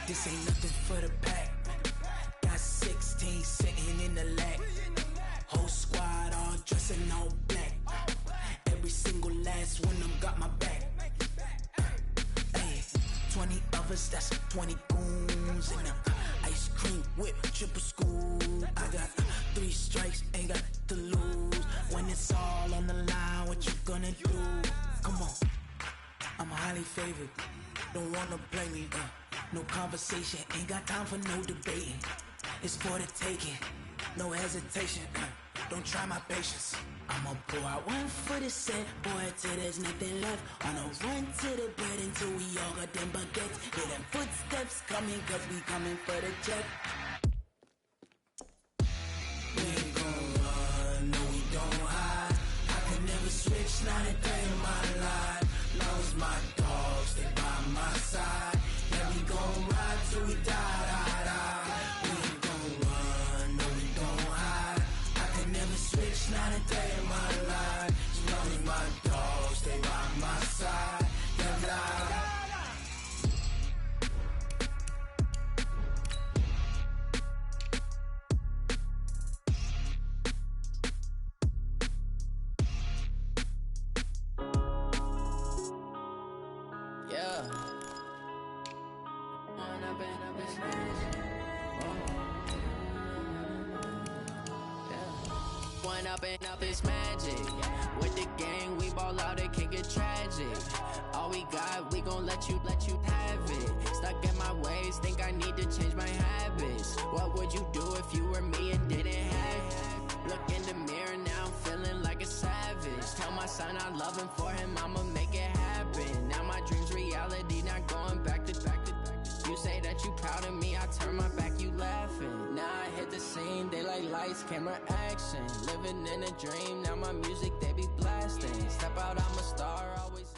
This ain't nothing for the pack. Got 16 sitting in the lap. Whole squad all dressing all black. Every single last one of them got my back. Hey, 20 of us, that's 20 goons in them. Ice cream whip, triple school. I got 3 strikes, ain't got to lose. When it's all on the line, what you gonna do? Come on, I'm highly favored. Don't wanna blame me, no conversation, ain't got time for no debating. It's for the taking, no hesitation, don't try my patience. I'ma pour out one for the set, boy, till there's nothing left. On a run to the bed until we all got them baguettes. Hear them footsteps coming, cause we coming for the check. We ain't gon' run, no we don't hide. I can never switch, not a day in my life. Long as my dogs, they by my side. Yeah, we gon' ride till we die, die, die. We ain't gon' run, no we don't hide. I can never switch, not a day in my life. As long as my dogs, they by my side. Yeah, die. Up is magic. With the gang, we ball out, it can get tragic. All we got, we gon' let you have it. Stuck in my ways, think I need to change my habits. What would you do if you were me and didn't have it? Look in the mirror, now I'm feeling like a savage. Tell my son I love him, for him I'ma make it happen. Now my dream's reality, not going back to. You say that you proud of me, I turn my back, you laughing. Now I hit the scene, they like lights, camera, action. Living in a dream, now my music, they be blasting. Step out, I'm a star, always in.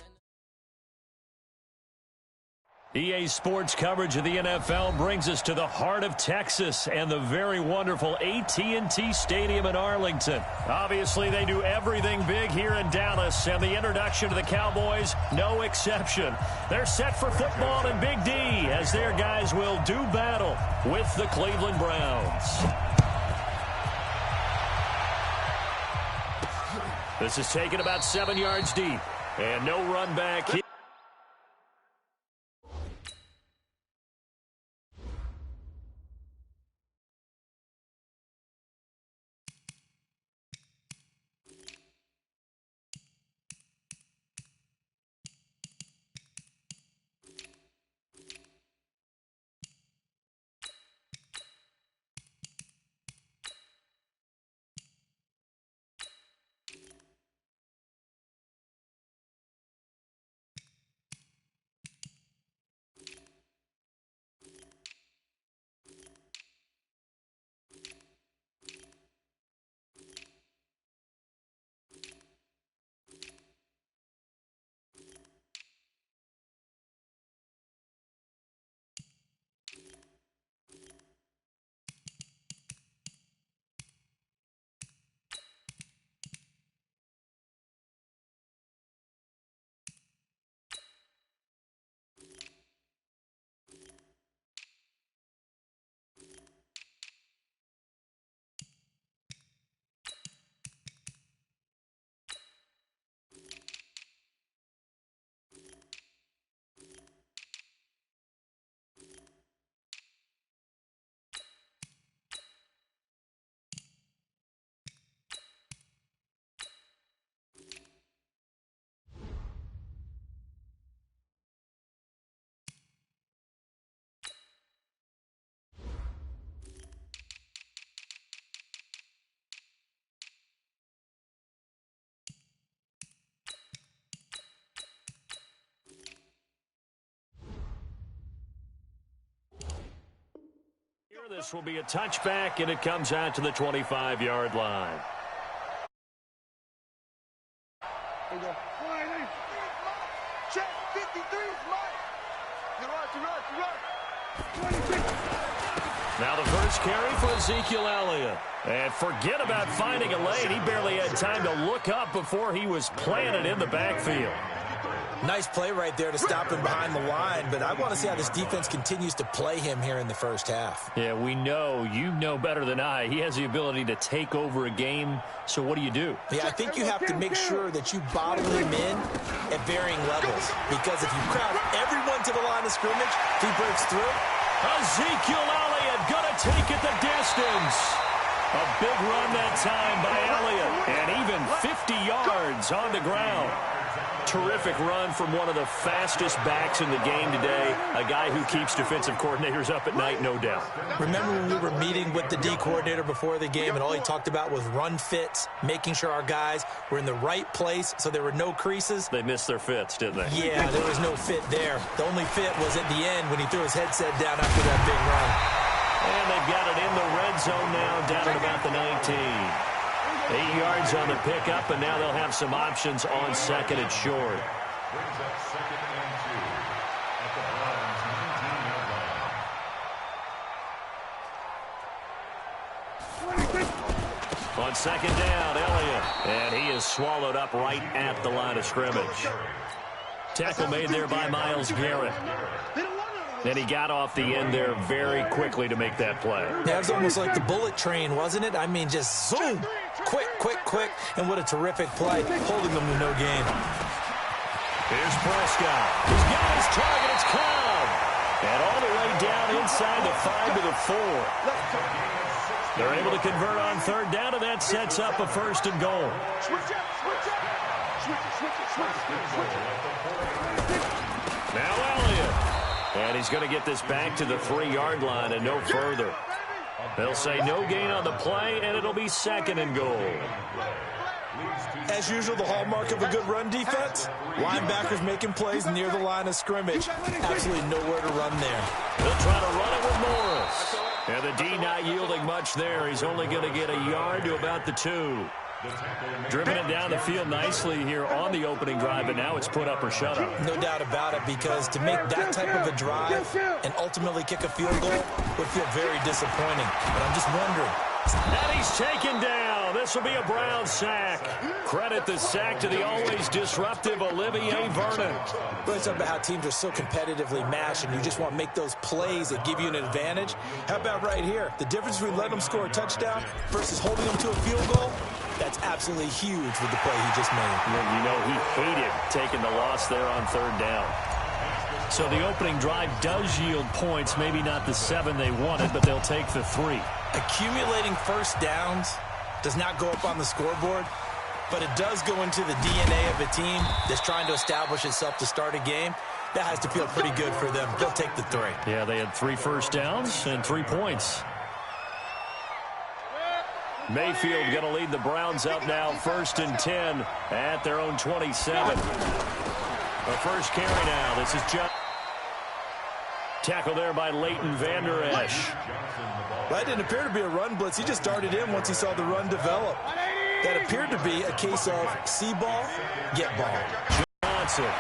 EA Sports coverage of the NFL brings us to the heart of Texas and the very wonderful AT&T Stadium in Arlington. Obviously, they do everything big here in Dallas, and the introduction to the Cowboys, no exception. They're set for football in Big D as their guys will do battle with the Cleveland Browns. This is taken about 7 yards deep, and no run back here. This will be a touchback, and it comes out to the 25-yard line. There you go. Check 53 is mine. You're right. 26. Now the first carry for Ezekiel Elliott. And forget about finding a lane. He barely had time to look up before he was planted in the backfield. Nice play right there to stop him behind the line, but I want to see how this defense continues to play him here in the first half. Yeah, we know. You know better than I. He has the ability to take over a game, so what do you do? Yeah, I think you have to make sure that you bottle him in at varying levels, because if you crowd everyone to the line of scrimmage, if he breaks through. Ezekiel Elliott gonna take it the distance. A big run that time by Elliott, and even 50 yards on the ground. Terrific run from one of the fastest backs in the game today, a guy who keeps defensive coordinators up at night, no doubt. Remember when we were meeting with the D coordinator before the game, and all he talked about was run fits, making sure our guys were in the right place so there were no creases? They missed their fits, didn't they? Yeah, there was no fit there. The only fit was at the end when he threw his headset down after that big run. And they've got it in the red zone now, down at about the 19. 8 yards on the pickup, and now they'll have some options on second and short. On second down, Elliott. And he is swallowed up right at the line of scrimmage. Tackle made there by Myles Garrett. And he got off the end there very quickly to make that play. That was almost like the bullet train, wasn't it? I mean, just zoom. Quick, quick, quick. And what a terrific play, holding them to no gain. Here's Prescott. He's got his target. It's Cobb. And all the way down inside the 5 to the 4. They're able to convert on third down, and that sets up a first and goal. Now Elliott. And he's going to get this back to the 3-yard line and no further. They'll say no gain on the play, and it'll be second and goal. As usual, the hallmark of a good run defense, linebackers making plays near the line of scrimmage. Absolutely nowhere to run there. They'll try to run it with Morris. And the D not yielding much there. He's only going to get a yard to about the 2. Driven it down the field nicely here on the opening drive, but now it's put up or shut up. No doubt about it, because to make that type of a drive and ultimately kick a field goal would feel very disappointing. But I'm just wondering. And he's taken down. This will be a Brown sack. Credit the sack to the always disruptive Olivier Vernon. But it's about how teams are so competitively matched, and you just want to make those plays that give you an advantage. How about right here? The difference between letting them score a touchdown versus holding them to a field goal, that's absolutely huge with the play he just made. You know, he hated taking the loss there on third down. So the opening drive does yield points, maybe not the 7 they wanted, but they'll take the 3. Accumulating first downs does not go up on the scoreboard, but it does go into the DNA of a team that's trying to establish itself to start a game. That has to feel pretty good for them. They'll take the 3. Yeah, they had 3 first downs and 3 points. Mayfield going to lead the Browns up now, 1st and 10 at their own 27. The first carry now. This is just tackle there by Leighton Vander Esch. That didn't appear to be a run blitz. He just darted in once he saw the run develop. That appeared to be a case of see ball, get ball. Johnson.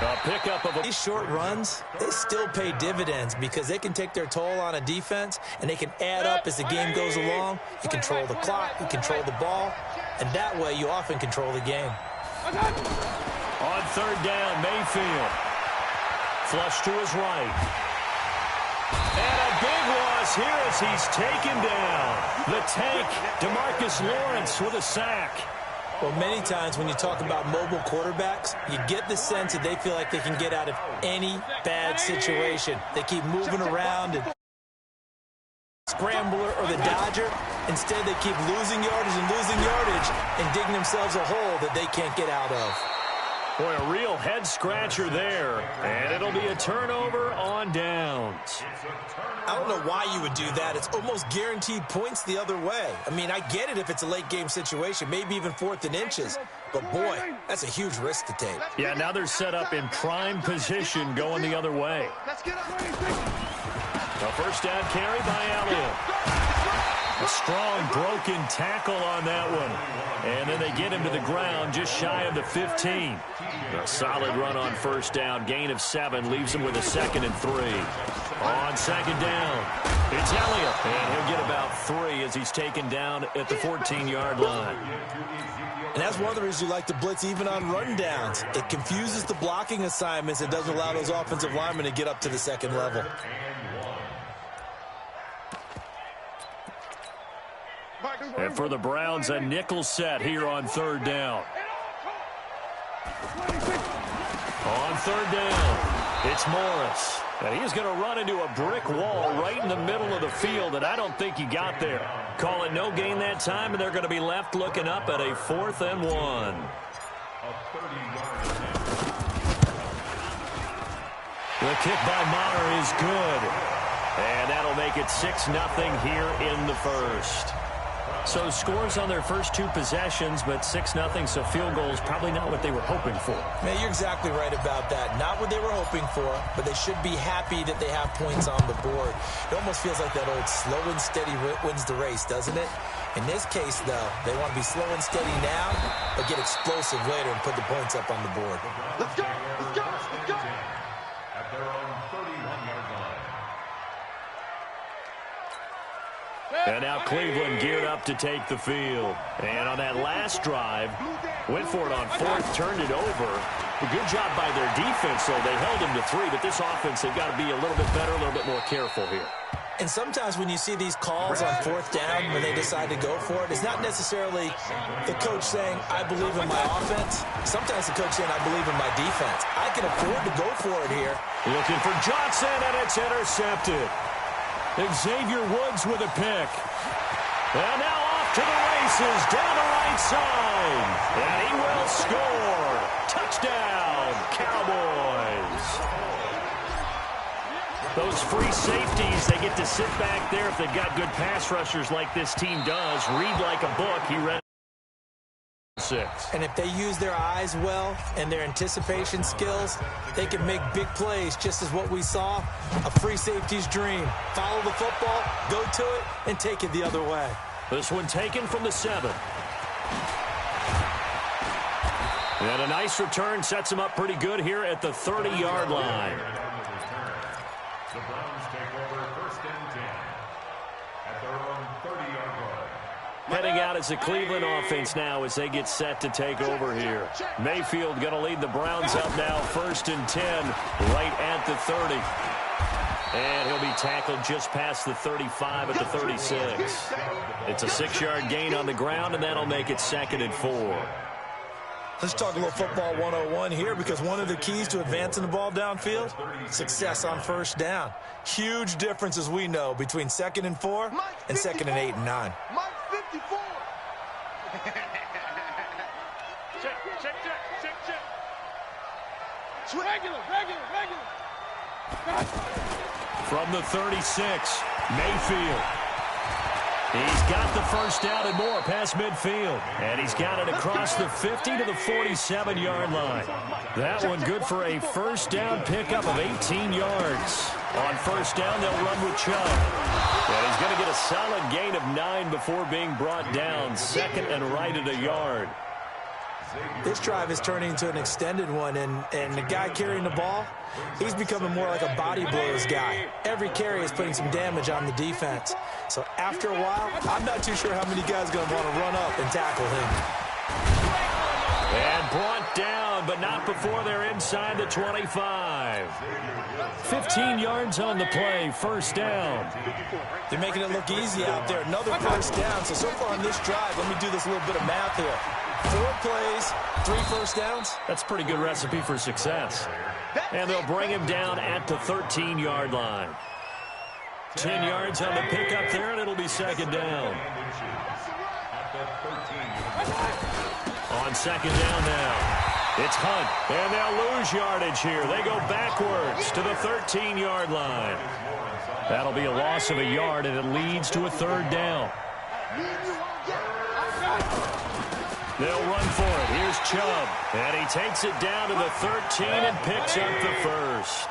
A pickup of These short runs, they still pay dividends because they can take their toll on a defense, and they can add up as the game goes along. You control the clock, you control the ball, and that way you often control the game. On third down, Mayfield. Flush to his right. And a big loss here as he's taken down. The tank, DeMarcus Lawrence with a sack. Well, many times when you talk about mobile quarterbacks, you get the sense that they feel like they can get out of any bad situation. They keep moving around and scrambler or the dodger. Instead, they keep losing yardage and digging themselves a hole that they can't get out of. Boy, a real head-scratcher there. And it'll be a turnover on downs. I don't know why you would do that. It's almost guaranteed points the other way. I mean, I get it if it's a late-game situation, maybe even 4th and inches. But, boy, that's a huge risk to take. Yeah, now they're set up in prime position going the other way. A first down carry by Elliott. A strong broken tackle on that one. And then they get him to the ground just shy of the 15. A solid run on first down. Gain of 7 leaves him with a 2nd and 3. On second down, It's Elliott, and he'll get about 3 as he's taken down at the 14-yard line. And that's one of the reasons you like to blitz even on rundowns. It confuses the blocking assignments. It doesn't allow those offensive linemen to get up to the second level. And for the Browns, a nickel set here on third down. On third down, it's Morris. And he's going to run into a brick wall right in the middle of the field, and I don't think he got there. Call it no gain that time, and they're going to be left looking up at a 4th and 1. The kick by Maher is good. And that'll make it 6-0 here in the first. So scores on their first 2 possessions, but 6-0, so field goal is probably not what they were hoping for. Man, you're exactly right about that. Not what they were hoping for, but they should be happy that they have points on the board. It almost feels like that old slow and steady wins the race, doesn't it? In this case, though, they want to be slow and steady now, but get explosive later and put the points up on the board. Let's go! Let's go! Let's go! At their own 31-yard line. And now Cleveland geared up to take the field. And on that last drive, went for it on 4th, turned it over. A good job by their defense, though. They held them to 3, but this offense, they've got to be a little bit better, a little bit more careful here. And sometimes when you see these calls on 4th down, when they decide to go for it, it's not necessarily the coach saying, I believe in my offense. Sometimes the coach saying, I believe in my defense. I can afford to go for it here. Looking for Johnson, and it's intercepted. Xavier Woods with a pick. And now off to the races, down the right side. And he will score. Touchdown, Cowboys. Those free safeties, they get to sit back there if they've got good pass rushers like this team does. Read like a book. He read 6. And if they use their eyes well and their anticipation skills, they can make big plays, just as what we saw, a free safety's dream. Follow the football, go to it, and take it the other way. This one taken from the 7. And a nice return sets him up pretty good here at the 30-yard line. The Browns take over 1st and 10 at their own 30-yard line. Heading out as the Cleveland offense now as they get set to take over here. Mayfield going to lead the Browns up now 1st and 10 right at the 30. And he'll be tackled just past the 35 at the 36. It's a 6-yard gain on the ground, and that'll make it 2nd and 4. Let's talk a little football 101 here, because one of the keys to advancing the ball downfield, success on 1st down. Huge difference, as we know, between 2nd and 4 and 2nd and 8 and 9. Mike 54. check. Regular. From the 36, Mayfield. He's got the 1st down and more past midfield. And he's got it across the 50 to the 47-yard line. That one good for a 1st down pickup of 18 yards. On 1st down, they'll run with Chubb. And he's going to get a solid gain of 9 before being brought down. 2nd and right at a yard. This drive is turning into an extended one, and the guy carrying the ball, he's becoming more like a body blows guy. Every carry is putting some damage on the defense. So after a while, I'm not too sure how many guys are going to want to run up and tackle him. And brought down, but not before they're inside the 25. 15 yards on the play, 1st down. They're making it look easy out there. Another 1st down. So far on this drive, let me do this little bit of math here. 4 plays, 3 1st downs. That's a pretty good recipe for success. And they'll bring him down at the 13-yard line. 10 yards on the pickup there, and it'll be 2nd down. On 2nd down now, it's Hunt. And they'll lose yardage here. They go backwards to the 13-yard line. That'll be a loss of a yard, and it leads to a 3rd down. They'll run for it. Here's Chubb. And he takes it down to the 13 and picks up the 1st.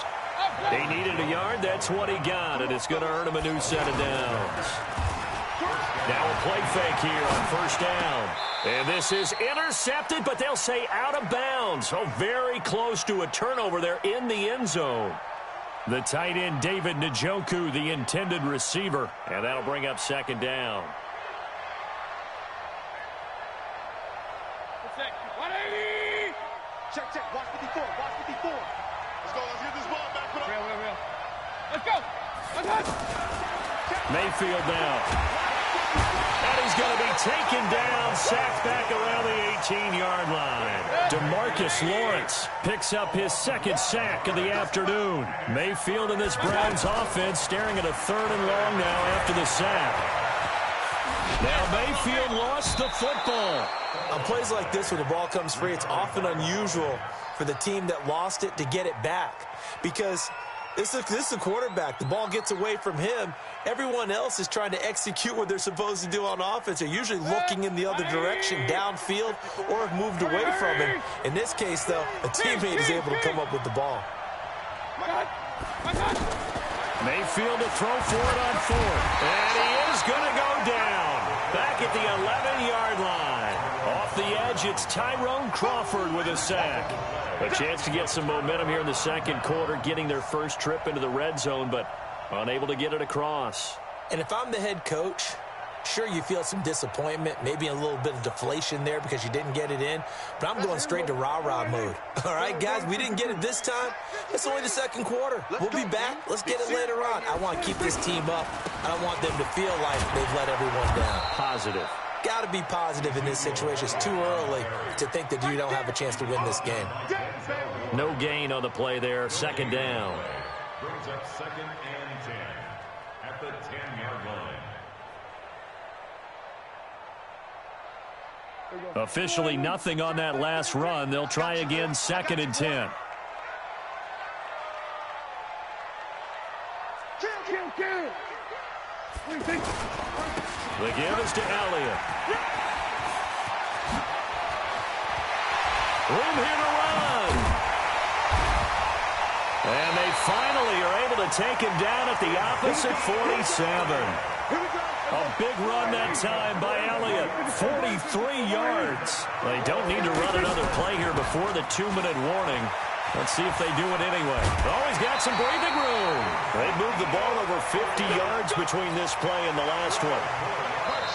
He needed a yard. That's what he got. And it's going to earn him a new set of downs. Now a play fake here on 1st down. And this is intercepted, but they'll say out of bounds. Oh, very close to a turnover there in the end zone. The tight end, David Njoku, the intended receiver. And that'll bring up second down. Check, watch 54, watch 54. Let's go, let's get this ball back. Real. Let's go. Mayfield now. And he's going to be taken down, sacked back around the 18-yard line. DeMarcus Lawrence picks up his second sack of the afternoon. Mayfield and this Browns offense staring at a 3rd and long now after the sack. Now Mayfield lost the football. On plays like this, when the ball comes free, it's often unusual for the team that lost it to get it back. Because this is a quarterback. The ball gets away from him. Everyone else is trying to execute what they're supposed to do on offense. They're usually looking in the other direction, downfield, or have moved away from him. In this case, though, a teammate is able to come up with the ball. Mayfield to throw for it on 4th. And he is going to go down. Back at the 11-yard line. Off the edge, it's Tyrone Crawford with a sack. A chance to get some momentum here in the second quarter, getting their first trip into the red zone, but unable to get it across. And if I'm the head coach, sure, you feel some disappointment, maybe a little bit of deflation there because you didn't get it in, but I'm going straight to rah-rah mode. All right, guys, we didn't get it this time. It's only the second quarter. We'll be back. Let's get it later on. I want to keep this team up. I don't want them to feel like they've let everyone down. Positive. Got to be positive in this situation. It's too early to think that you don't have a chance to win this game. No gain on the play there. Second down. Brings up 2nd and 10 at the 10-yard line. Officially nothing on that last run. They'll try again 2nd and 10. The give is to Elliott. Room here to run. And they finally are able to take him down at the opposite 47. A big run that time by Elliott. 43 yards. They don't need to run another play here before the 2-minute warning. Let's see if they do it anyway. Oh, he's got some breathing room. They moved the ball over 50 yards between this play and the last one.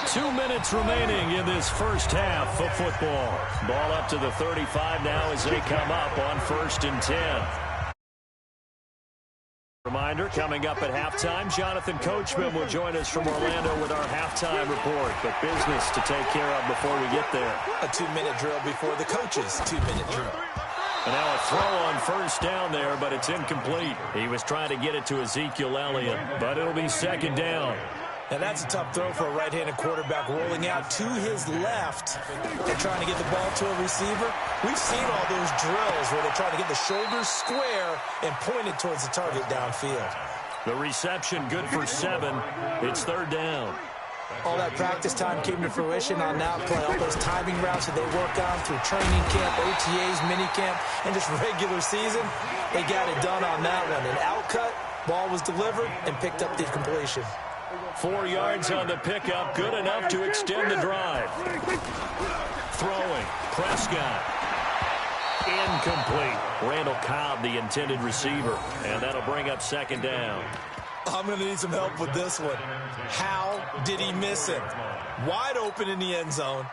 2 minutes remaining in this first half of football. Ball up to the 35 now as they come up on 1st and 10. Reminder, coming up at halftime, Jonathan Coachman will join us from Orlando with our halftime report. But business to take care of before we get there. A 2-minute drill before the coach's 2-minute drill. And now a throw on 1st down there, but it's incomplete. He was trying to get it to Ezekiel Elliott, but it'll be 2nd down. Now, that's a tough throw for a right-handed quarterback rolling out to his left and trying to get the ball to a receiver. We've seen all those drills where they're trying to get the shoulders square and pointed towards the target downfield. The reception good for 7. It's 3rd down. All that practice time came to fruition on that play. All those timing routes that they work on through training camp, OTAs, minicamp, and just regular season, they got it done on that one. An outcut, ball was delivered, and picked up the completion. 4 yards on the pickup, good enough to extend the drive. Throwing, Prescott. Incomplete. Randall Cobb, the intended receiver, and that'll bring up 2nd down. I'm going to need some help with this one. How did he miss him? Wide open in the end zone.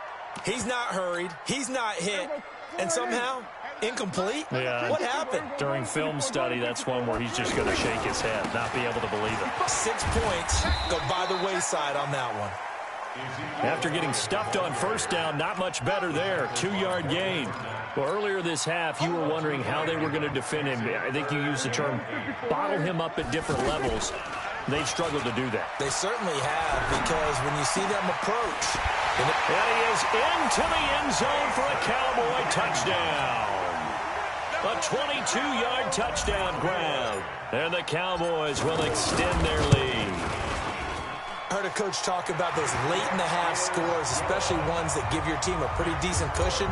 He's not hurried. He's not hit. And somehow, incomplete? Yeah. What happened? During film study, that's one where he's just going to shake his head, not be able to believe it. 6 points go by the wayside on that one. After getting stuffed on 1st down, not much better there. 2-yard gain. Well, earlier this half, you were wondering how they were going to defend him. I think you used the term bottle him up at different levels. They've struggled to do that. They certainly have, because when you see them approach. And he is into the end zone for a Cowboy touchdown. A 22-yard touchdown grab. And the Cowboys will extend their lead. I heard a coach talk about those late-in-the-half scores, especially ones that give your team a pretty decent cushion.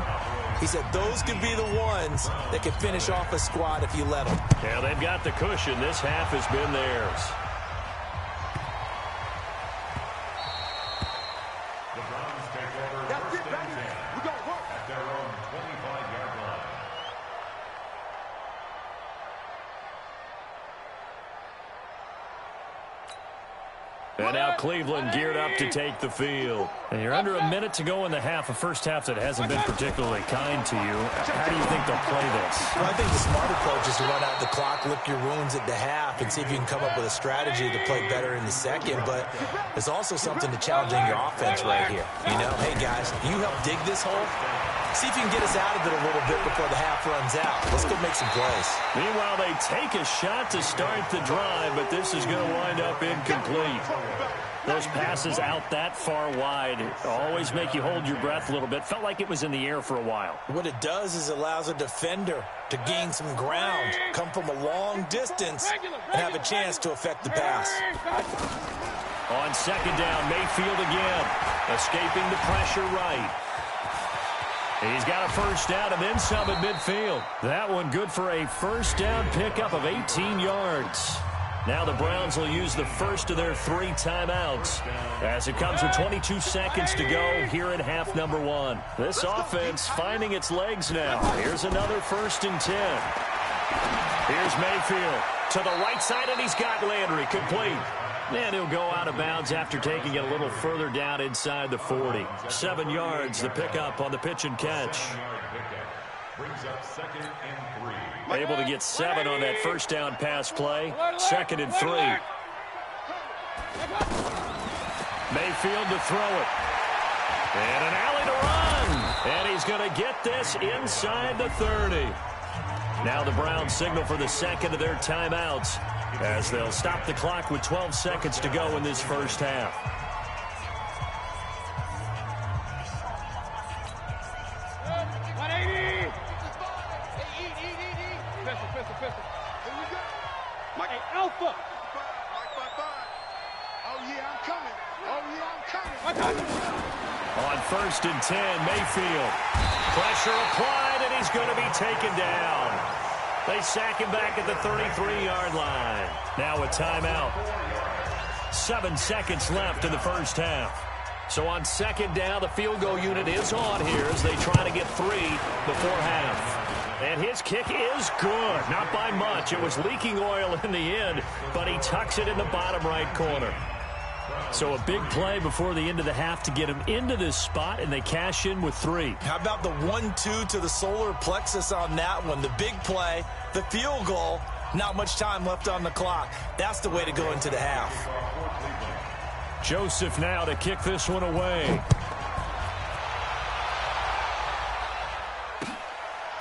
He said those could be the ones that can finish off a squad if you let them. Yeah, they've got the cushion. This half has been theirs. The Browns take over 1st and 10 at their own 25-yard line. And now Cleveland geared up to take the field. And you're under a minute to go in the half, a first half that hasn't been particularly kind to you. How do you think they'll play this? Well, I think the smart approach is to run out the clock, lick your wounds at the half, and see if you can come up with a strategy to play better in the second. But there's also something to challenging your offense right here. You know, hey, guys, you help dig this hole. See if you can get us out of it a little bit before the half runs out. Let's go make some plays. Meanwhile, they take a shot to start the drive, but this is going to wind up incomplete. Those passes out that far wide always make you hold your breath a little bit. Felt like it was in the air for a while. What it does is allows a defender to gain some ground, come from a long distance, and have a chance to affect the pass. On second down, Mayfield again, escaping the pressure right. He's got a first down and then some at midfield. That one good for a first down pickup of 18 yards. Now the Browns will use the first of their 3 timeouts as it comes with 22 seconds to go here in half number 1. This offense finding its legs now. Here's another 1st and 10. Here's Mayfield to the right side, and he's got Landry complete. And he'll go out of bounds after taking it a little further down inside the 40. 7 yards, the pickup on the pitch and catch. Able to get 7 on that first down pass play. 2nd and 3. Mayfield to throw it. And an alley to run. And he's going to get this inside the 30. Now the Browns signal for the second of their timeouts, as they'll stop the clock with 12 seconds to go in this first half. Hey, Alpha. Oh, yeah, I'm coming. Oh, yeah, I'm coming. On 1st and 10, Mayfield. Pressure applied, and he's going to be taken down. They sack him back at the 33-yard line. Now a timeout. 7 seconds left in the first half. So on second down, the field goal unit is on here as they try to get 3 before half. And his kick is good. Not by much. It was leaking oil in the end, but he tucks it in the bottom right corner. So a big play before the end of the half to get him into this spot, and they cash in with 3. How about the 1-2 to the solar plexus on that one? The big play, the field goal, not much time left on the clock. That's the way to go into the half. Joseph now to kick this one away.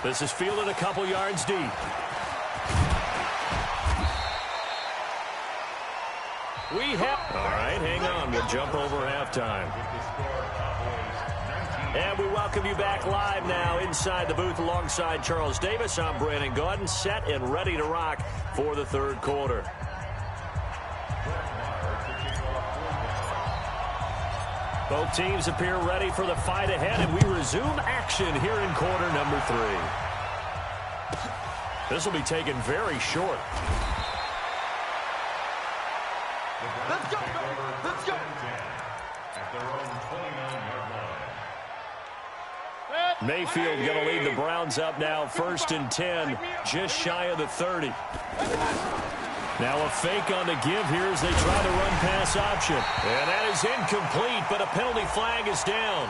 This is fielded a couple yards deep. All right, hang on. We'll jump over halftime. And we welcome you back live now inside the booth alongside Charles Davis. I'm Brandon Gaudin, set and ready to rock for the third quarter. Both teams appear ready for the fight ahead, and we resume action here in quarter number 3. This will be taken very short. Let's go, baby. Let's go. Mayfield going to lead the Browns up now, 1st and 10, just shy of the 30. Now a fake on the give here as they try the run pass option. And that is incomplete, but a penalty flag is down.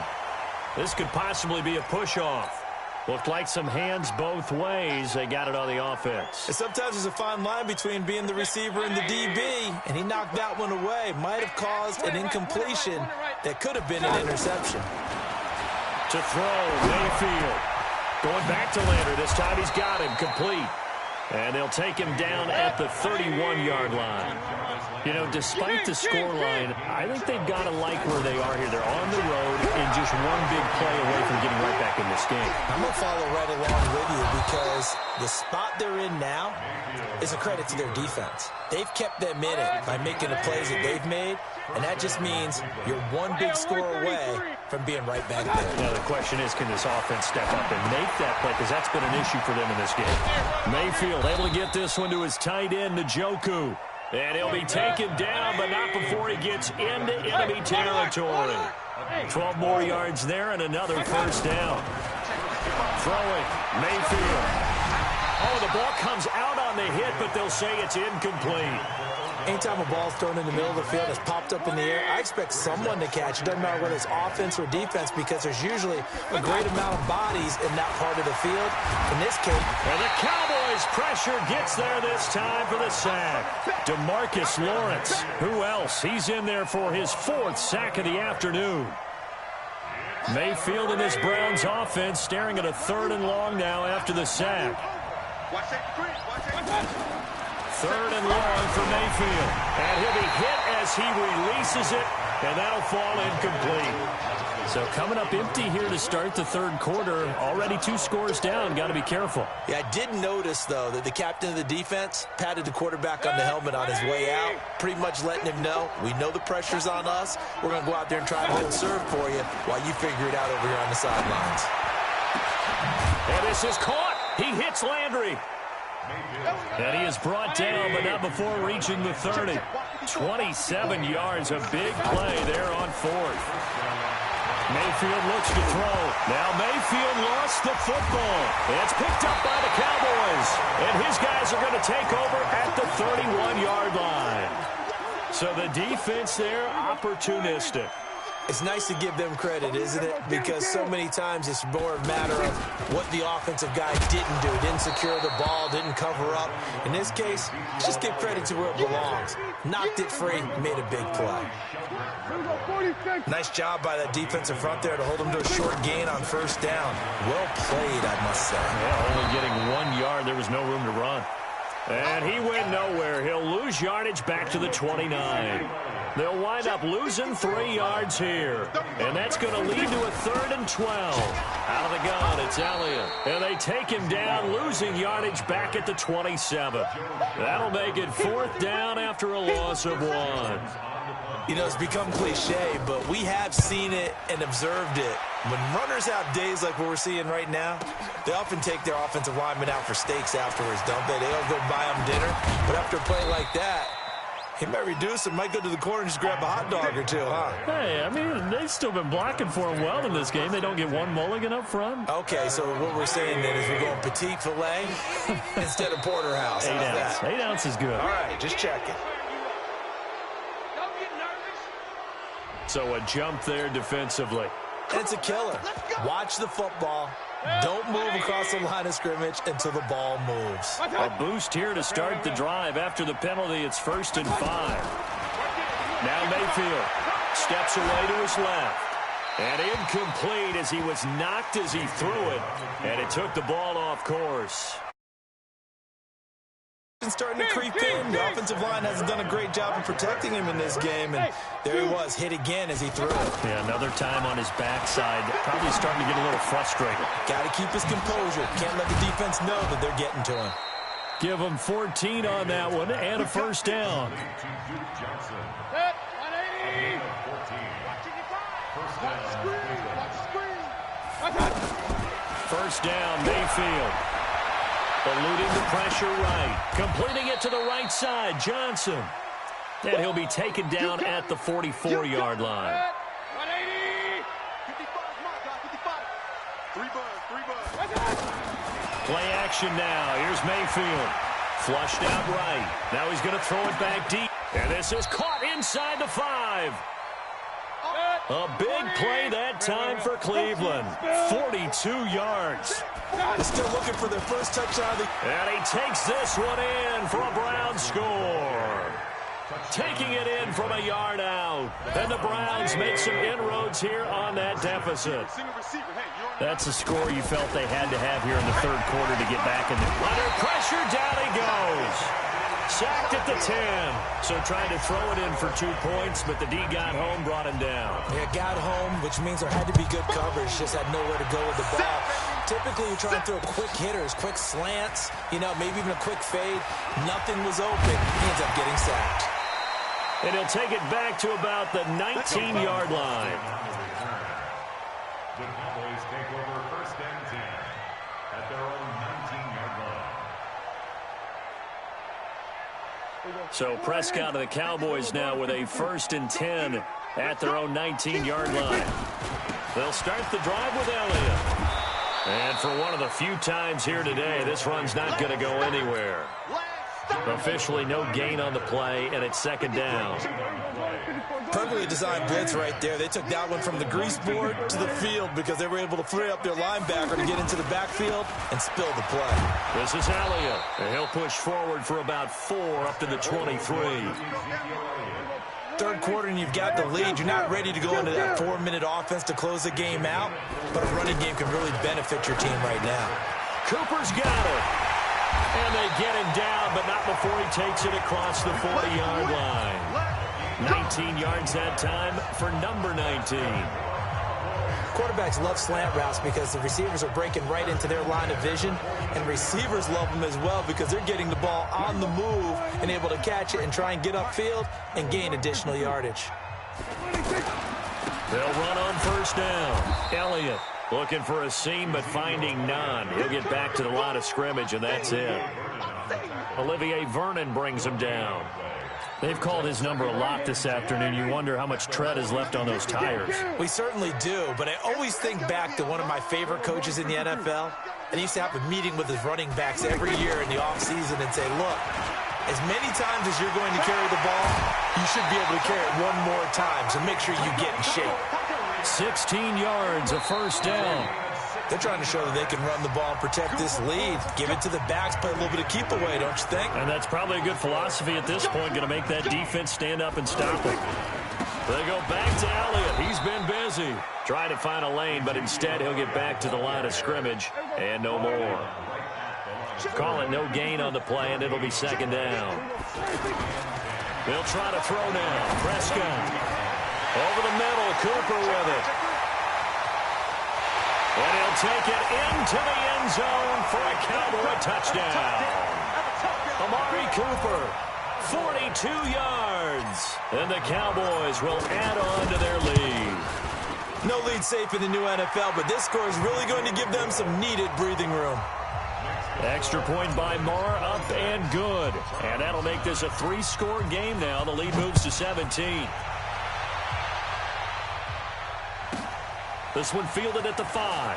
This could possibly be a push-off. Looked like some hands both ways. They got it on the offense. And sometimes there's a fine line between being the receiver and the DB, and he knocked that one away. Might have caused an incompletion that could have been an interception. To throw, Mayfield. Going back to Landry. This time he's got him complete. And they'll take him down at the 31-yard line. You know, despite the scoreline, I think they've got to like where they are here. They're on the road and just one big play away from getting right back in this game. I'm going to follow right along with you because the spot they're in now is a credit to their defense. They've kept them in it by making the plays that they've made, and that just means you're one big score away from being right back there. Now the question is, can this offense step up and make that play? Because that's been an issue for them in this game. Mayfield able to get this one to his tight end, Njoku. And he'll be taken down, but not before he gets into enemy territory. 12 more yards there and another first down. Throwing, Mayfield. Oh, the ball comes out on the hit, but they'll say it's incomplete. Anytime a ball's thrown in the middle of the field, it's popped up in the air, I expect someone to catch it. Doesn't matter whether it's offense or defense, because there's usually a great amount of bodies in that part of the field. In this case, and the Cowboys' pressure gets there this time for the sack. DeMarcus Lawrence. Who else? He's in there for his 4th sack of the afternoon. Mayfield and this Browns offense staring at a 3rd and long now after the sack. 3rd and long for Mayfield. And he'll be hit as he releases it, and that'll fall incomplete. So coming up empty here to start the 3rd quarter. Already 2 scores down. Got to be careful. Yeah, I did notice, though, that the captain of the defense patted the quarterback on the helmet on his way out, pretty much letting him know, we know the pressure's on us. We're going to go out there and try to hold serve for you while you figure it out over here on the sidelines. And this is caught. He hits Landry. And he is brought down, but not before reaching the 30. 27 yards, a big play there on 4th. Mayfield looks to throw. Now Mayfield lost the football. It's picked up by the Cowboys. And his guys are going to take over at the 31-yard line. So the defense there, opportunistic. It's nice to give them credit, isn't it? Because so many times it's more a matter of what the offensive guy didn't do. Didn't secure the ball, didn't cover up. In this case, just give credit to where it belongs. Knocked it free, made a big play. Nice job by that defensive front there to hold him to a short gain on 1st down. Well played, I must say. Yeah, only getting 1 yard. There was no room to run. And he went nowhere. He'll lose yardage back to the 29. They'll wind up losing 3 yards here. And that's going to lead to a 3rd and 12. Out of the gun, it's Elliott. And they take him down, losing yardage back at the 27. That'll make it 4th down after a loss of 1. You know, it's become cliche, but we have seen it and observed it. When runners have days like what we're seeing right now, they often take their offensive linemen out for steaks afterwards, don't they? They all go buy them dinner. But after a play like that, he might reduce it, might go to the corner and just grab a hot dog or 2, huh? Hey, I mean, they've still been blocking for him well in this game. They don't get 1 mulligan up front. Okay, so what we're saying then is we're going petite filet instead of porterhouse. 8 ounce. 8 ounce is good. All right, just checking. So a jump there defensively. It's a killer. Watch the football. Don't move across the line of scrimmage until the ball moves. A boost here to start the drive. After the penalty, it's 1st and 5. Now Mayfield steps away to his left. And incomplete as he was knocked as he threw it. And it took the ball off course. Starting to creep in. The offensive line hasn't done a great job of protecting him in this game, and there he was, hit again as he threw it. Yeah, another time on his backside. Probably starting to get a little frustrated. Got to keep his composure. Can't let the defense know that they're getting to him. Give him 14 on that one and a 1st down. First down, Mayfield. Eluding the pressure right. Completing it to the right side, Johnson. And he'll be taken down at the 44-yard line. 180. 55. Play action now. Here's Mayfield. Flushed out right. Now he's going to throw it back deep. And this is caught inside the 5. A big play that time for Cleveland. 42 yards. They're still looking for their first touchdown. And he takes this one in for a Browns score. Taking it in from a yard out. And the Browns make some inroads here on that deficit. That's a score you felt they had to have here in the 3rd quarter to get back in the... Under pressure, down he goes. Sacked at the 10. So trying to throw it in for 2 points, but the D got home, brought him down. Yeah, got home, which means there had to be good coverage. Just had nowhere to go with the ball. Typically, you try and throw quick hitters, quick slants, you know, maybe even a quick fade. Nothing was open. He ends up getting sacked. And he'll take it back to about the 19-yard line. The Cowboys take over 1st and 10 at their own 19-yard line. So Prescott of the Cowboys now with a 1st and 10 at their own 19-yard line. They'll start the drive with Elliott. And for one of the few times here today, this run's not going to go anywhere. Officially no gain on the play, and it's second down. Perfectly designed blitz right there. They took that one from the grease board to the field because they were able to free up their linebacker to get into the backfield and spill the play. This is Elliott, and he'll push forward for about 4 up to the 23. Third quarter and you've got the lead. You're not ready to go into that 4-minute offense to close the game out, but a running game can really benefit your team right now. Cooper's got it. And they get him down, but not before he takes it across the 40-yard line. 19 yards that time for number 19. Quarterbacks love slant routes because the receivers are breaking right into their line of vision, and receivers love them as well because they're getting the ball on the move and able to catch it and try and get upfield and gain additional yardage. They'll run on first down. Elliott looking for a seam but finding none. He'll get back to the line of scrimmage, and that's it. Olivier Vernon brings him down. They've called his number a lot this afternoon. You wonder how much tread is left on those tires. We certainly do, but I always think back to one of my favorite coaches in the NFL. And he used to have a meeting with his running backs every year in the offseason and say, look, as many times as you're going to carry the ball, you should be able to carry it one more time, so make sure you get in shape. 16 yards, a first down. They're trying to show that they can run the ball and protect this lead. Give it to the backs, play a little bit of keep away, don't you think? And that's probably a good philosophy at this point, going to make that defense stand up and stop it. They go back to Elliott. He's been busy trying to find a lane, but instead he'll get back to the line of scrimmage and no more. Call it no gain on the play, and it'll be second down. They'll try to throw now. Prescott. Over the middle, Cooper with it. And he'll take it into the end zone for a Cowboy touchdown. Amari Cooper, 42 yards. And the Cowboys will add on to their lead. No lead safe in the new NFL, but this score is really going to give them some needed breathing room. Extra point by Marr, up and good. And that'll make this a 3-score game now. The lead moves to 17. This one fielded at the 5.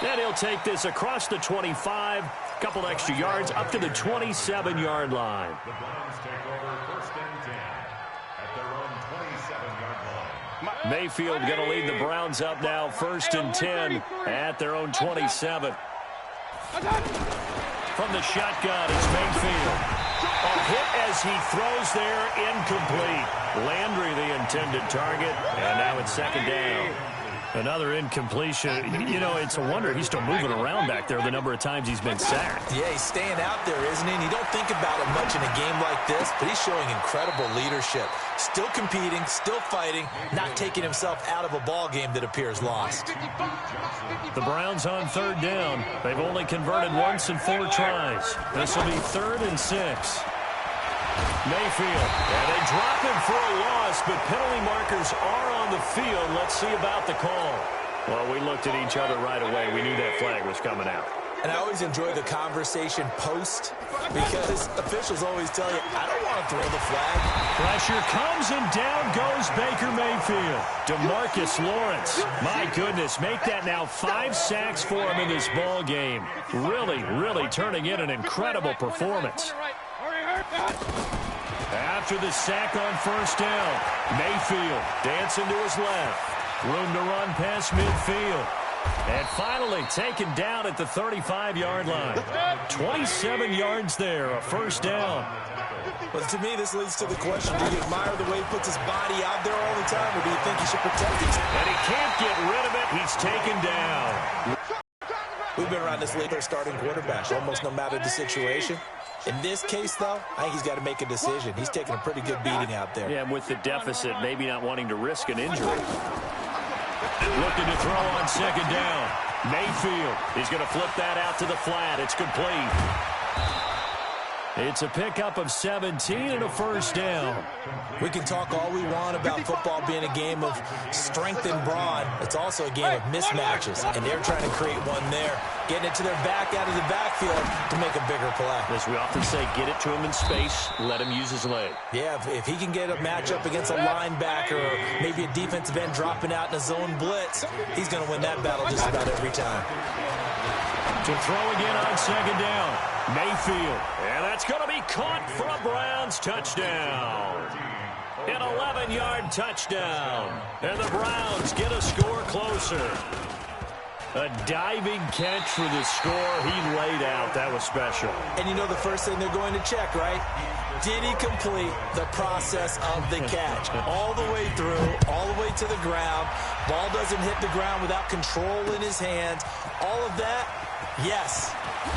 And he'll take this across the 25. Couple extra yards up to the 27-yard line. The Browns take over first and 10 at their own 27-yard line. Mayfield going to lead the Browns up now, first and 10 at their own 27. From the shotgun, it's Mayfield. A hit as he throws there, incomplete. Landry the intended target, and now it's second down. Another incompletion. You know, it's a wonder he's still moving around back there the number of times he's been sacked. Yeah, he's staying out there, isn't he? And you don't think about it much in a game like this, but he's showing incredible leadership. Still competing, still fighting, not taking himself out of a ball game that appears lost. The Browns on third down. They've only converted once in 4 tries. This will be 3rd and 6. Mayfield, and they drop him for a loss, but penalty markers are on the field. Let's see about the call. Well, we looked at each other right away. We knew that flag was coming out. And I always enjoy the conversation post because officials always tell you, I don't want to throw the flag. Pressure comes and down goes Baker Mayfield. DeMarcus Lawrence, my goodness, make that now 5 sacks for him in this ball game. Really, really turning in an incredible performance. After the sack on first down, Mayfield dancing to his left. Room to run past midfield. And finally taken down at the 35-yard line. 27 yards there, a first down. But to me, this leads to the question, do you admire the way he puts his body out there all the time, or do you think he should protect it? And he can't get rid of it. He's taken down. We've been around this league, their starting quarterback, almost no matter the situation. In this case, though, I think he's got to make a decision. He's taking a pretty good beating out there. Yeah, and with the deficit, maybe not wanting to risk an injury. Looking to throw on second down. Mayfield, he's going to flip that out to the flat. It's complete. It's a pickup of 17 and a first down. We can talk all we want about football being a game of strength and brawn. It's also a game of mismatches, and they're trying to create one there. Getting it to their back out of the backfield to make a bigger play. As we often say, get it to him in space, let him use his leg. Yeah, if he can get a matchup against a linebacker or maybe a defensive end dropping out in a zone blitz, he's going to win that battle just about every time. To throw again on second down. Mayfield. And that's going to be caught for a Browns touchdown. An 11-yard touchdown. And the Browns get a score closer. A diving catch for the score he laid out. That was special. And you know the first thing they're going to check, right? Did he complete the process of the catch? All the way through, all the way to the ground. Ball doesn't hit the ground without control in his hands. All of that, yes.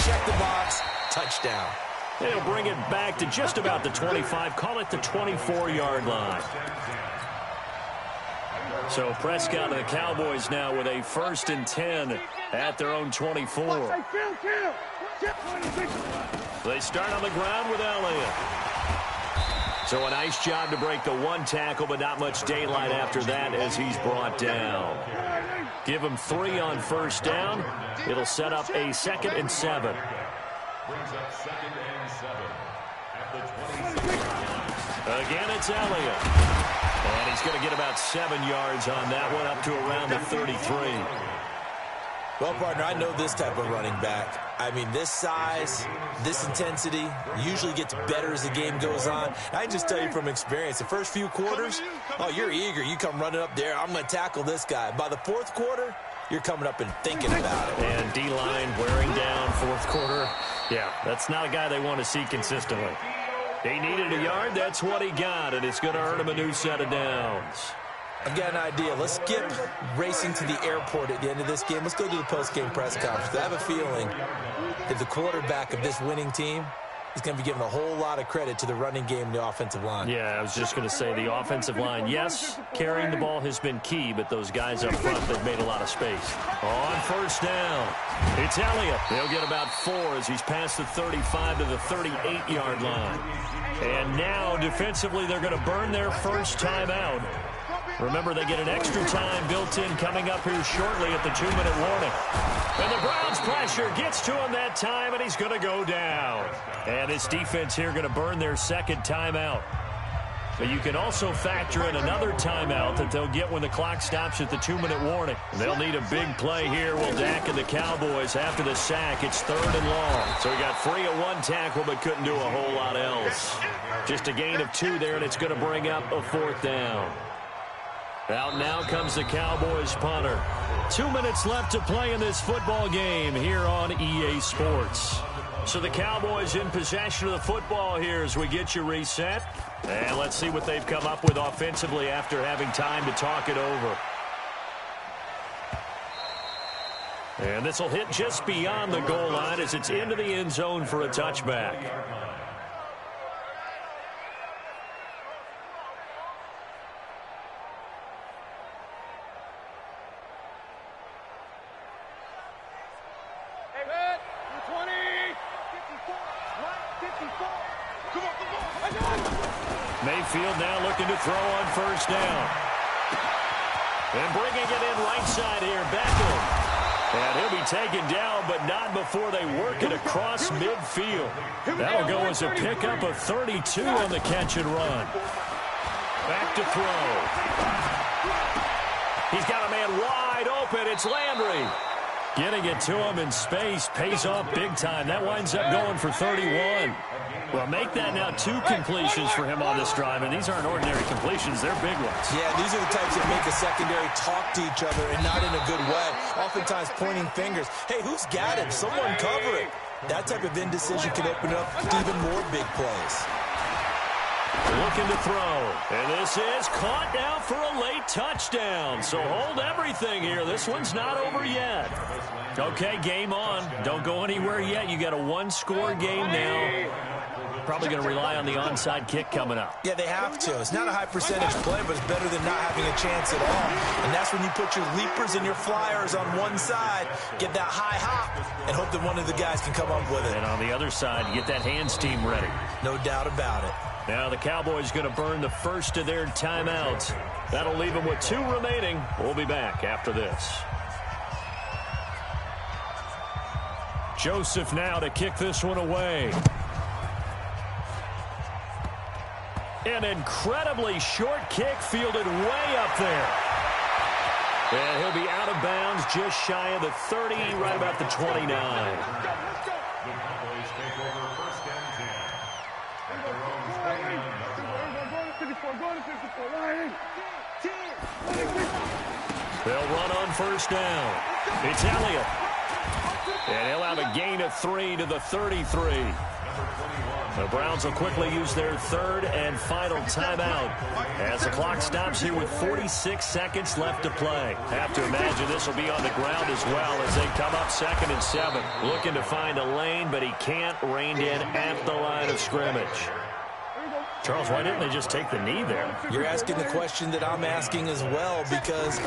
Check the box, touchdown. They'll bring it back to just about the 25. Call it the 24-yard line. So Prescott and the Cowboys now with a 1st and 10 at their own 24. They start on the ground with Elliott. So a nice job to break the one tackle, but not much daylight after that as he's brought down. Give him 3 on 1st down. It'll set up a 2nd and 7. Brings up 2nd and 7 at the 26. Again, it's Elliott. And he's going to get about 7 yards on that one, up to around the 33. Well, partner, I know this type of running back. I mean, this size, this intensity usually gets better as the game goes on. I can just tell you from experience, the first few quarters, oh, you're eager. You come running up there, I'm going to tackle this guy. By the 4th quarter, you're coming up and thinking about it. And D-line wearing down 4th quarter. Yeah, that's not a guy they want to see consistently. He needed a yard. That's what he got, and it's going to earn him a new set of downs. I've got an idea. Let's skip racing to the airport at the end of this game. Let's go to the post-game press conference. I have a feeling that the quarterback of this winning team is going to be given a whole lot of credit to the running game and the offensive line. Yeah, I was just going to say the offensive line, yes, carrying the ball has been key, but those guys up front, they've made a lot of space. On 1st down, it's Elliott. They'll get about 4 as he's past the 35 to the 38-yard line. And now, defensively, they're going to burn their first timeout. Remember, they get an extra time built in coming up here shortly at the 2-minute warning. And the Browns pressure gets to him that time, and he's going to go down. And this defense here going to burn their 2nd timeout. But you can also factor in another timeout that they'll get when the clock stops at the 2-minute warning. They'll need a big play here. Will Dak and the Cowboys after the sack. It's 3rd and long. So he got free of 1 tackle but couldn't do a whole lot else. Just a gain of 2 there, and it's going to bring up a 4th down. Out now comes the Cowboys punter. 2 minutes left to play in this football game here on EA Sports. So the Cowboys in possession of the football here as we get you reset. And let's see what they've come up with offensively after having time to talk it over. And this will hit just beyond the goal line as it's into the end zone for a touchback. Mayfield now looking to throw on 1st down. And bringing it in right side here, Beckham. And he'll be taken down, but not before they work it across midfield. That'll go as a pickup of 32 on the catch and run. Back to throw. He's got a man wide open. It's Landry. Getting it to him in space pays off big time. That winds up going for 31. Well, make that now 2 completions for him on this drive, and these aren't ordinary completions. They're big ones. Yeah, these are the types that make the secondary talk to each other and not in a good way. Oftentimes pointing fingers. Hey, who's got him? Someone cover it. That type of indecision can open up even more big plays. Looking to throw. And this is caught now for a late touchdown. So hold everything here. This one's not over yet. Okay, game on. Don't go anywhere yet. You got a 1-score game now. Probably going to rely on the onside kick coming up. Yeah, they have to. It's not a high percentage play, but it's better than not having a chance at all. And that's when you put your leapers and your flyers on one side, get that high hop, and hope that one of the guys can come up with it. And on the other side, get that hands team ready. No doubt about it. Now the Cowboys going to burn the first of their timeouts. That'll leave them with 2 remaining. We'll be back after this. Joseph now to kick this one away. An incredibly short kick fielded way up there. And he'll be out of bounds just shy of the 30, right about the 29. The Cowboys take over first and 10 at their own 29. They'll run on first down. It's Elliott. And he'll have a gain of 3 to the 33. The Browns will quickly use their third and final timeout as the clock stops here with 46 seconds left to play. Have to imagine this will be on the ground as well as they come up 2nd and 7. Looking to find a lane, but he can't rein in at the line of scrimmage. Charles, why didn't they just take the knee there? You're asking the question that I'm asking as well, because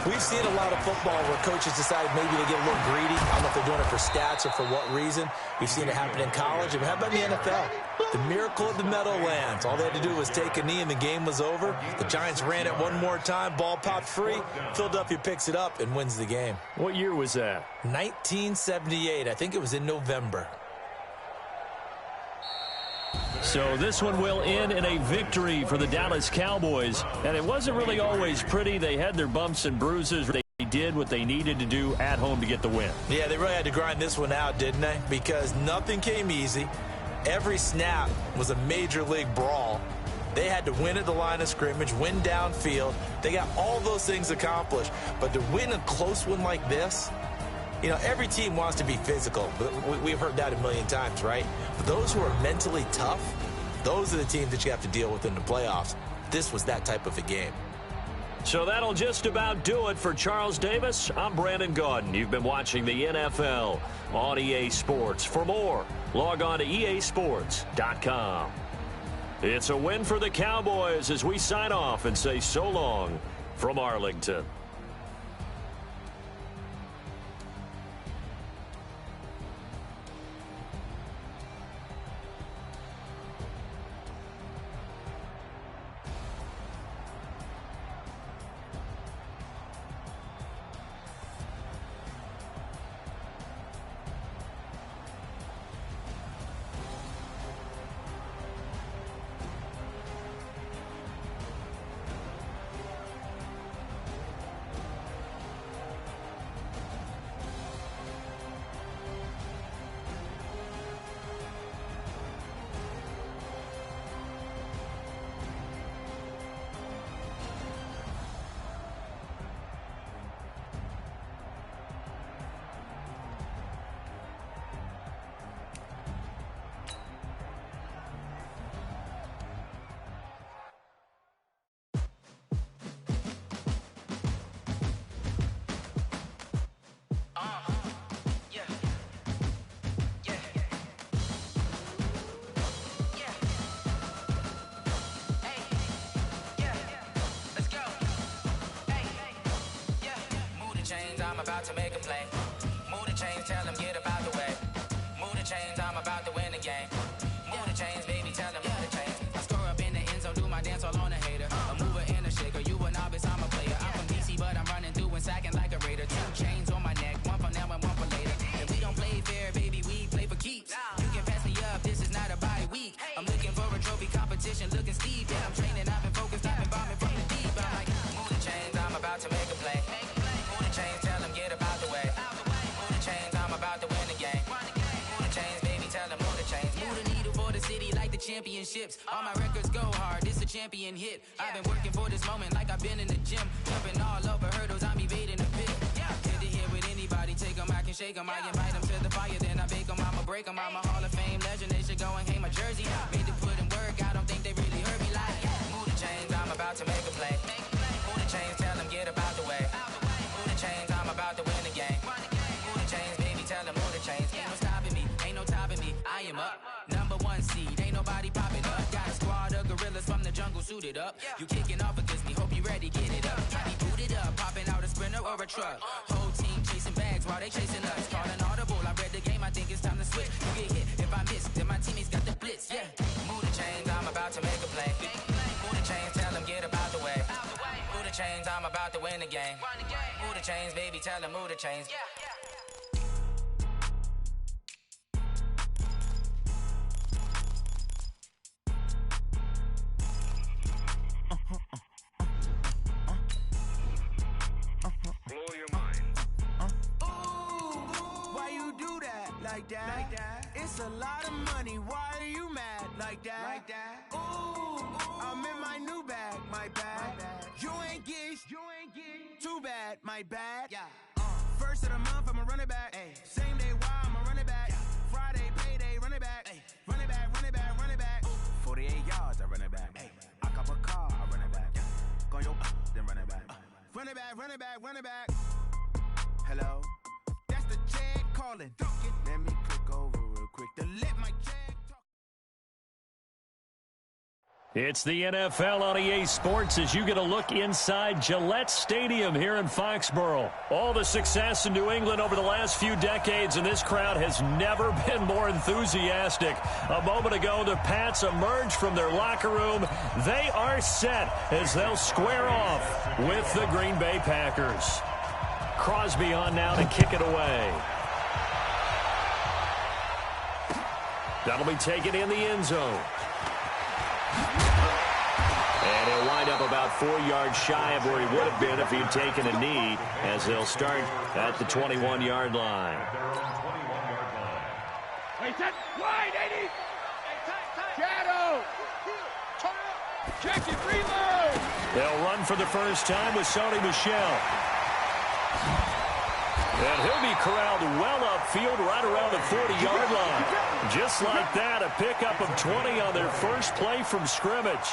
we've seen a lot of football where coaches decide maybe to get a little greedy. I don't know if they're doing it for stats or for what reason. We've seen it happen in college. And how about in the NFL? The miracle of the Meadowlands. All they had to do was take a knee and the game was over. The Giants ran it one more time. Ball popped free. Philadelphia picks it up and wins the game. What year was that? 1978. I think it was in November. So this one will end in a victory for the Dallas Cowboys. And it wasn't really always pretty. They had their bumps and bruises. They did what they needed to do at home to get the win. Yeah, they really had to grind this one out, didn't they? Because nothing came easy. Every snap was a major league brawl. They had to win at the line of scrimmage, win downfield. They got all those things accomplished. But to win a close one like this, you know, every team wants to be physical. But we've heard that a million times, right? But those who are mentally tough, those are the teams that you have to deal with in the playoffs. This was that type of a game. So that'll just about do it for Charles Davis. I'm Brandon Gaudin. You've been watching the NFL on EA Sports. For more, log on to easports.com. It's a win for the Cowboys as we sign off and say so long from Arlington. I'm about to make a play. Move the chains, tell them get about the way. Move the chains, I'm about to win the game. Move the chains, baby, tell them move the chains. I score up in the end zone, do my dance all on a hater. A mover and a shaker, you a novice, I'm a player. I'm from DC, but I'm running through and sacking like a raider. 2 chains on my neck, one for now and one for later. And we don't play fair, baby, we play for keeps. You can pass me up, this is not a bye week. I'm looking for a trophy competition, looking steep. Yeah, I'm training, I've been focused, I've been bombing from the deep. I'm like, move the chains, I'm about to make a play. Move the chains, tell them get about the way. Move the chains, I'm about to win the game. Move the chains, baby, tell them move the chains. Move the needle for the city like the championships. All my records go hard, this a champion hit. I've been working for this moment like I've been in the gym. Jumping all over hurdles, I'm evading the pit. Head to head with anybody, take them, I can shake them. I invite them to the fire, then I bake them, I'ma break them. I'm a Hall of Fame legend, they should go and hang my jersey. Made to put in work, I don't think they really heard me like. Move the chains, I'm about to make a play. Move the chains, tell them get about the way. Move the chains, I'm about to win the game. Move the chains, baby, tell them move the chains. Ain't no stopping me, ain't no topping me. I am up, #1 seed, ain't nobody popping up. Got a squad of gorillas from the jungle suited up. You kicking off against me, hope you ready, get it up. I be booted up, popping out a sprinter or a truck. Whole team chasing bags while they chasing us. Calling audible, I read the game, I think it's time to switch. You get hit, if I miss, then my teammates got the blitz, yeah. Move the chains, I'm about to make a play. Move the chains, tell them get about the way. Move the chains, I'm about to win the game. Move the chains, baby, tell them move the chains. like that. It's a lot of money, why are you mad like that? Ooh, I'm in my new bag, my bad. You ain't get too bad, my bad. First of the month, I'ma run it back. Same day, why I'ma run it back. Friday, payday, run it back. Run it back, run it back, run it back. 48 yards, I run it back. I cop a car, I run it back. Go your then run it back. Run it back, run it back, run it back. Hello, that's the check calling. Let me click over real quick to let my check talk. It's the NFL on EA Sports as you get a look inside Gillette Stadium here in Foxborough. All the success in New England over the last few decades, and this crowd has never been more enthusiastic. A moment ago, the Pats emerged from their locker room. They are set as they'll square off with the Green Bay Packers. Crosby on now to kick it away. That'll be taken in the end zone. And he'll wind up about 4 yards shy of where he would have been if he'd taken a knee, as they'll start at the 21-yard line. Wait, that's wide, 80! Shadow! Check it, reload! They'll run for the first time with Sony Michel. And he'll be corralled well upfield right around the 40-yard line. Just like that, a pickup of 20 on their first play from scrimmage.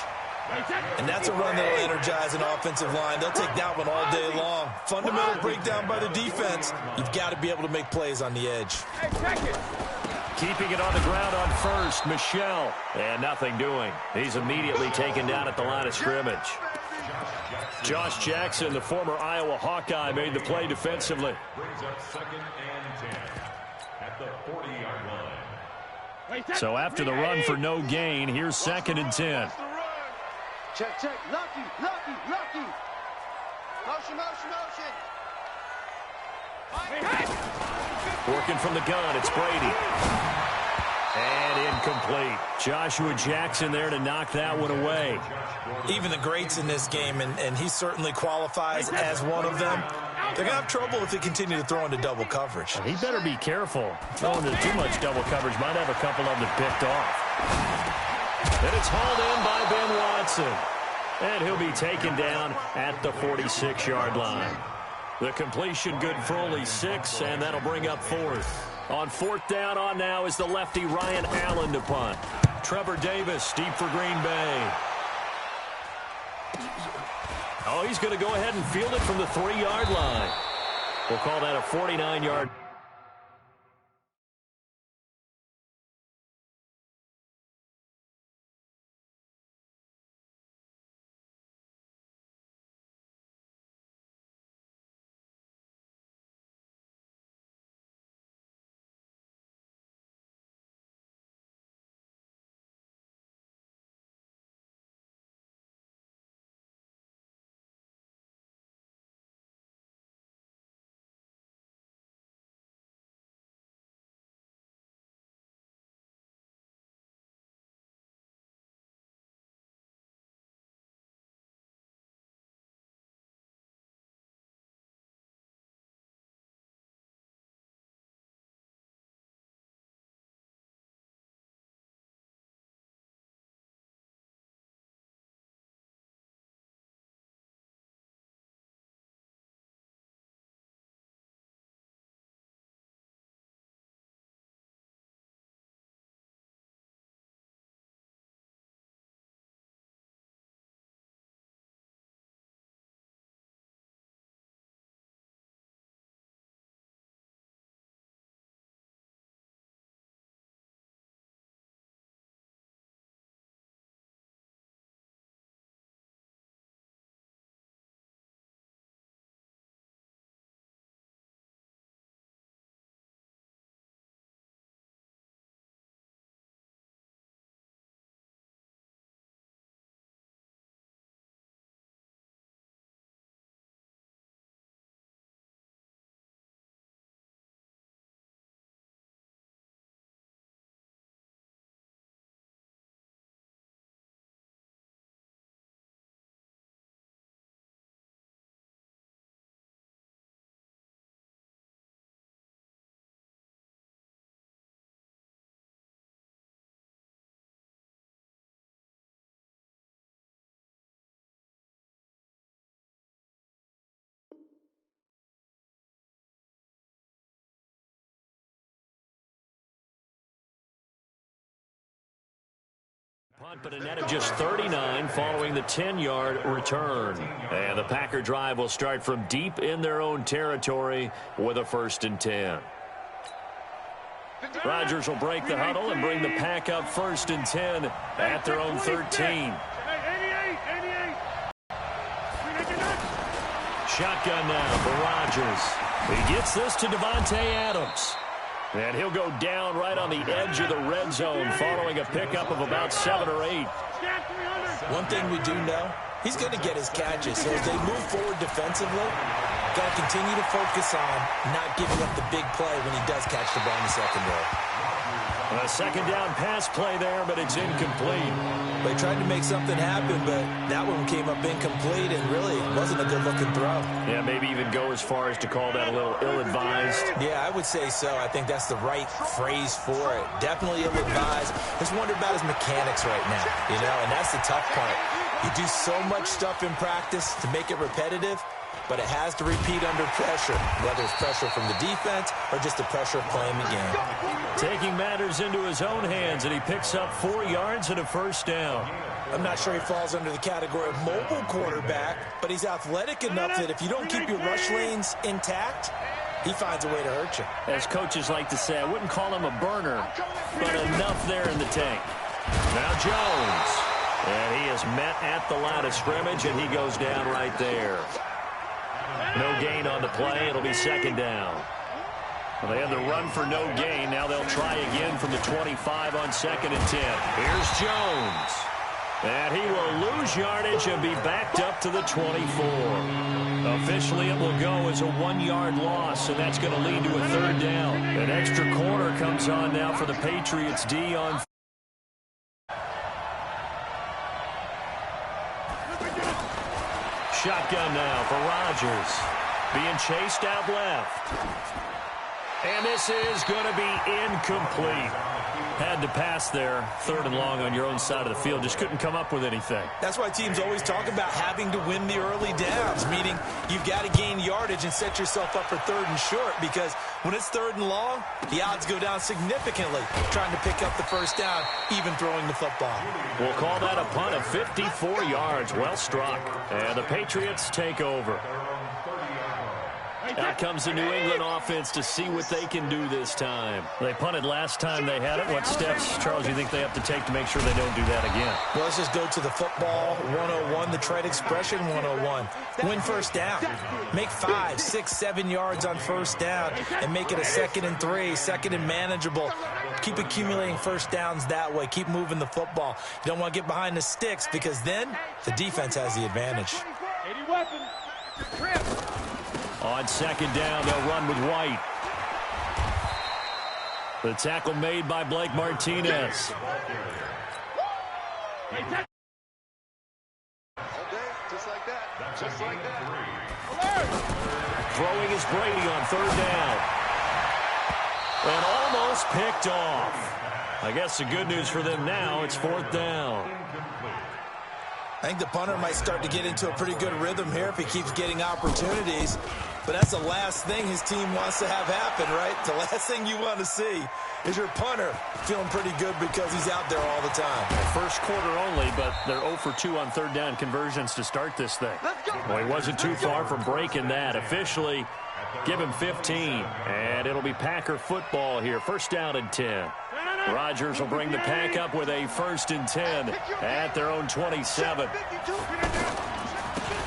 And that's a run that will energize an offensive line. They'll take that one all day long. Fundamental breakdown by the defense. You've got to be able to make plays on the edge. Hey, check it! Keeping it on the ground on first, Michel. And nothing doing. He's immediately taken down at the line of scrimmage. Josh Jackson, the former Iowa Hawkeye, made the play defensively. Brings up 2nd and 10 at the 40-yard line. So after the run for no gain, here's 2nd and 10. Check, check. Lucky, lucky, lucky. Motion, motion, motion. Working from the gun, it's Brady. And incomplete. Joshua Jackson there to knock that one away. Even the greats in this game, and he certainly qualifies as one of them, they're going to have trouble if they continue to throw into double coverage. He better be careful. Throwing into too much double coverage might have a couple of them picked off. And it's hauled in by Ben Watson. And he'll be taken down at the 46-yard line. The completion good for only 6, and that'll bring up 4th. On 4th down on now is the lefty Ryan Allen to punt. Trevor Davis deep for Green Bay. Oh, he's going to go ahead and field it from the 3-yard line. We'll call that a 49-yard Punt, but a net of just 39 following the 10-yard return. And the Packer drive will start from deep in their own territory with a 1st and 10. Rodgers will break the huddle and bring the Pack up 1st and 10 at their own 13. Shotgun now for Rodgers. He gets this to Davante Adams. And he'll go down right on the edge of the red zone following a pickup of about 7 or 8. One thing we do know, he's going to get his catches. So as they move forward defensively, got to continue to focus on not giving up the big play when he does catch the ball in the secondary. A 2nd down pass play there, but it's incomplete. They tried to make something happen, but that one came up incomplete and really wasn't a good-looking throw. Yeah, maybe even go as far as to call that a little ill-advised. Yeah, I would say so. I think that's the right phrase for it. Definitely ill-advised. Just wonder about his mechanics right now, and that's the tough part. You do so much stuff in practice to make it repetitive, but it has to repeat under pressure, whether it's pressure from the defense or just the pressure of playing the game. Taking matters into his own hands, and he picks up 4 yards and a 1st down. I'm not sure he falls under the category of mobile quarterback, but he's athletic enough that if you don't keep your rush lanes intact, he finds a way to hurt you. As coaches like to say, I wouldn't call him a burner, but enough there in the tank. Now Jones. And he is met at the line of scrimmage, and he goes down right there. No gain on the play. It'll be 2nd down. Well, they had the run for no gain. Now they'll try again from the 25 on 2nd and 10. Here's Jones. And he will lose yardage and be backed up to the 24. Officially, it will go as a 1-yard loss, and that's going to lead to a 3rd down. An extra corner comes on now for the Patriots D on. Shotgun now for Rodgers. Being chased out left. And this is going to be incomplete. Had to pass there, 3rd and long on your own side of the field. Just couldn't come up with anything. That's why teams always talk about having to win the early downs, meaning you've got to gain yardage and set yourself up for 3rd and short, because when it's 3rd and long, the odds go down significantly trying to pick up the 1st down, even throwing the football. We'll call that a punt of 54 yards. Well struck. And the Patriots take over. Out comes the New England offense to see what they can do this time. They punted last time they had it. What steps, Charles, do you think they have to take to make sure they don't do that again? Well, let's just go to the football 101, the trade expression 101. Win 1st down. Make 5, 6, 7 yards on 1st down and make it a 2nd and 3, 2nd and manageable. Keep accumulating 1st downs that way. Keep moving the football. You don't want to get behind the sticks, because then the defense has the advantage. 80 weapons. On 2nd down, they'll run with White. The tackle made by Blake Martinez. Just like that. Just like that. Throwing is Brady on 3rd down. And almost picked off. I guess the good news for them now, it's 4th down. I think the punter might start to get into a pretty good rhythm here if he keeps getting opportunities. But that's the last thing his team wants to have happen, right? The last thing you want to see is your punter feeling pretty good because he's out there all the time. First quarter only, but they're 0 for 2 on 3rd down conversions to start this thing. Well, he wasn't too far from breaking that. Officially, give him 15. And it'll be Packer football here. 1st down and 10. Rodgers will bring the Pack up with a 1st and 10 at their own 27.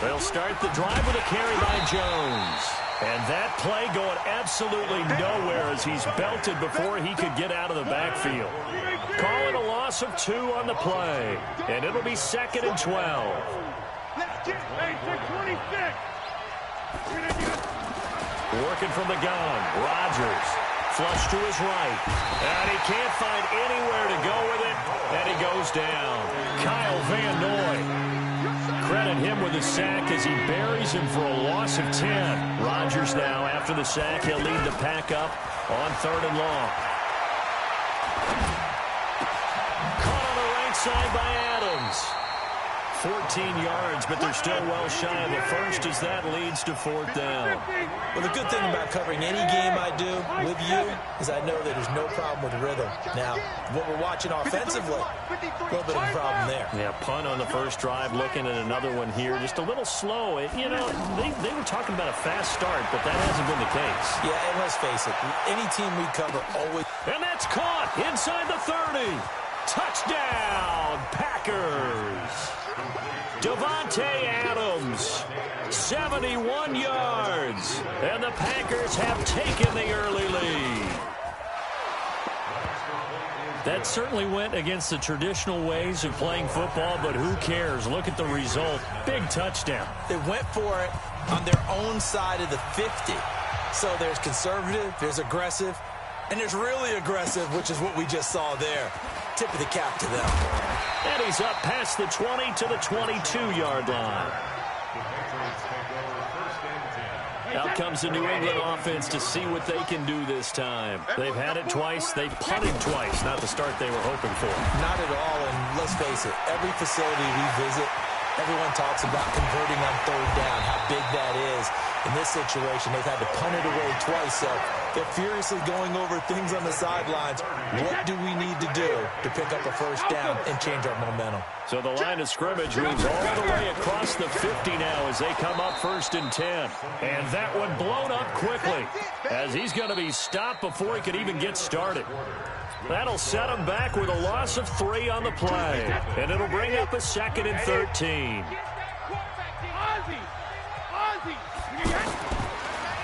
They'll start the drive with a carry by Jones. And that play going absolutely nowhere as he's belted before he could get out of the backfield. Calling a loss of 2 on the play. And it'll be 2nd and 12. Working from the gun, Rodgers. Flush to his right. And he can't find anywhere to go with it. And he goes down. Kyle Van Noy. Credit him with a sack as he buries him for a loss of 10. Rodgers now, after the sack, he'll lead the Pack up on 3rd and long. Caught on the right side by Adams. 14 yards, but they're still well shy of a first as that leads to fourth down. Well, the good thing about covering any game I do with you is I know that there's no problem with rhythm. Now, what we're watching offensively, a little bit of a problem there. Yeah, punt on the first drive, looking at another one here. Just a little slow. You know, they were talking about a fast start, but that hasn't been the case. Yeah, and let's face it, any team we cover always... And that's caught inside the 30. Touchdown, Packers. Devontae Adams, 71 yards. And the Packers have taken the early lead. That certainly went against the traditional ways of playing football, but who cares? Look at the result. Big touchdown. They went for it on their own side of the 50. So there's conservative, there's aggressive, and there's really aggressive, which is what we just saw there. Tip of the cap to them. And he's up past the 20 to the 22-yard line. Out comes the New England offense to see what they can do this time. They've had it twice. They've punted twice. Not the start they were hoping for. Not at all, and let's face it, every facility we visit, everyone talks about converting on third down, how big that is. In this situation, they've had to punt it away twice, so they're furiously going over things on the sidelines. What do we need to do to pick up a first down and change our momentum? So the line of scrimmage moves all the way across the 50 now as they come up 1st and 10. And that one blown up quickly as he's going to be stopped before he could even get started. That'll set him back with a loss of 3 on the play. And it'll bring up a 2nd and 13.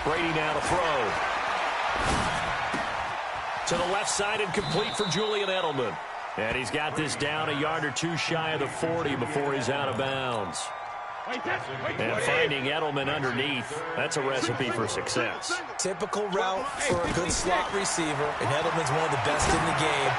Brady now to throw. To the left side and complete for Julian Edelman. And he's got this down a yard or two shy of the 40 before he's out of bounds. And finding Edelman underneath, that's a recipe for success. Typical route for a good slot receiver, and Edelman's one of the best in the game.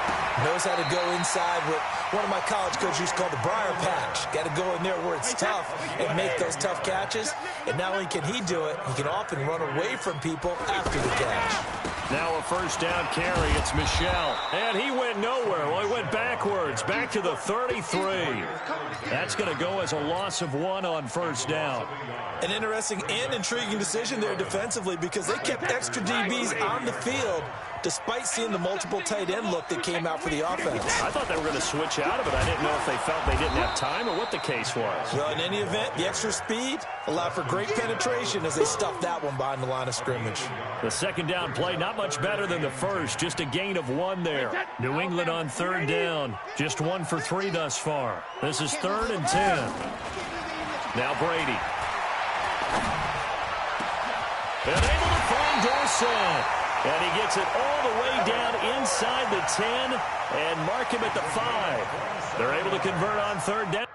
Knows how to go inside what one of my college coaches used to call the briar patch. Got to go in there where it's tough and make those tough catches. And not only can he do it, he can often run away from people after the catch. Now a first down carry. It's Michel. And he went nowhere. Well, he went backwards. Back to the 33. That's going to go as a loss of 1 on first down. An interesting and intriguing decision there defensively because they kept extra DBs on the field despite seeing the multiple tight end look that came out for the offense. I thought they were going to switch out of it. I didn't know if they felt they didn't have time or what the case was. Well, in any event, the extra speed allowed for great penetration as they stuffed that one behind the line of scrimmage. The second down play, not much better than the first. Just a gain of 1 there. New England on third down. Just 1 for 3 thus far. This is 3rd and 10. Now Brady. And able to find Dorsett. And he gets it all the way down inside the 10 and mark him at the 5. They're able to convert on third down.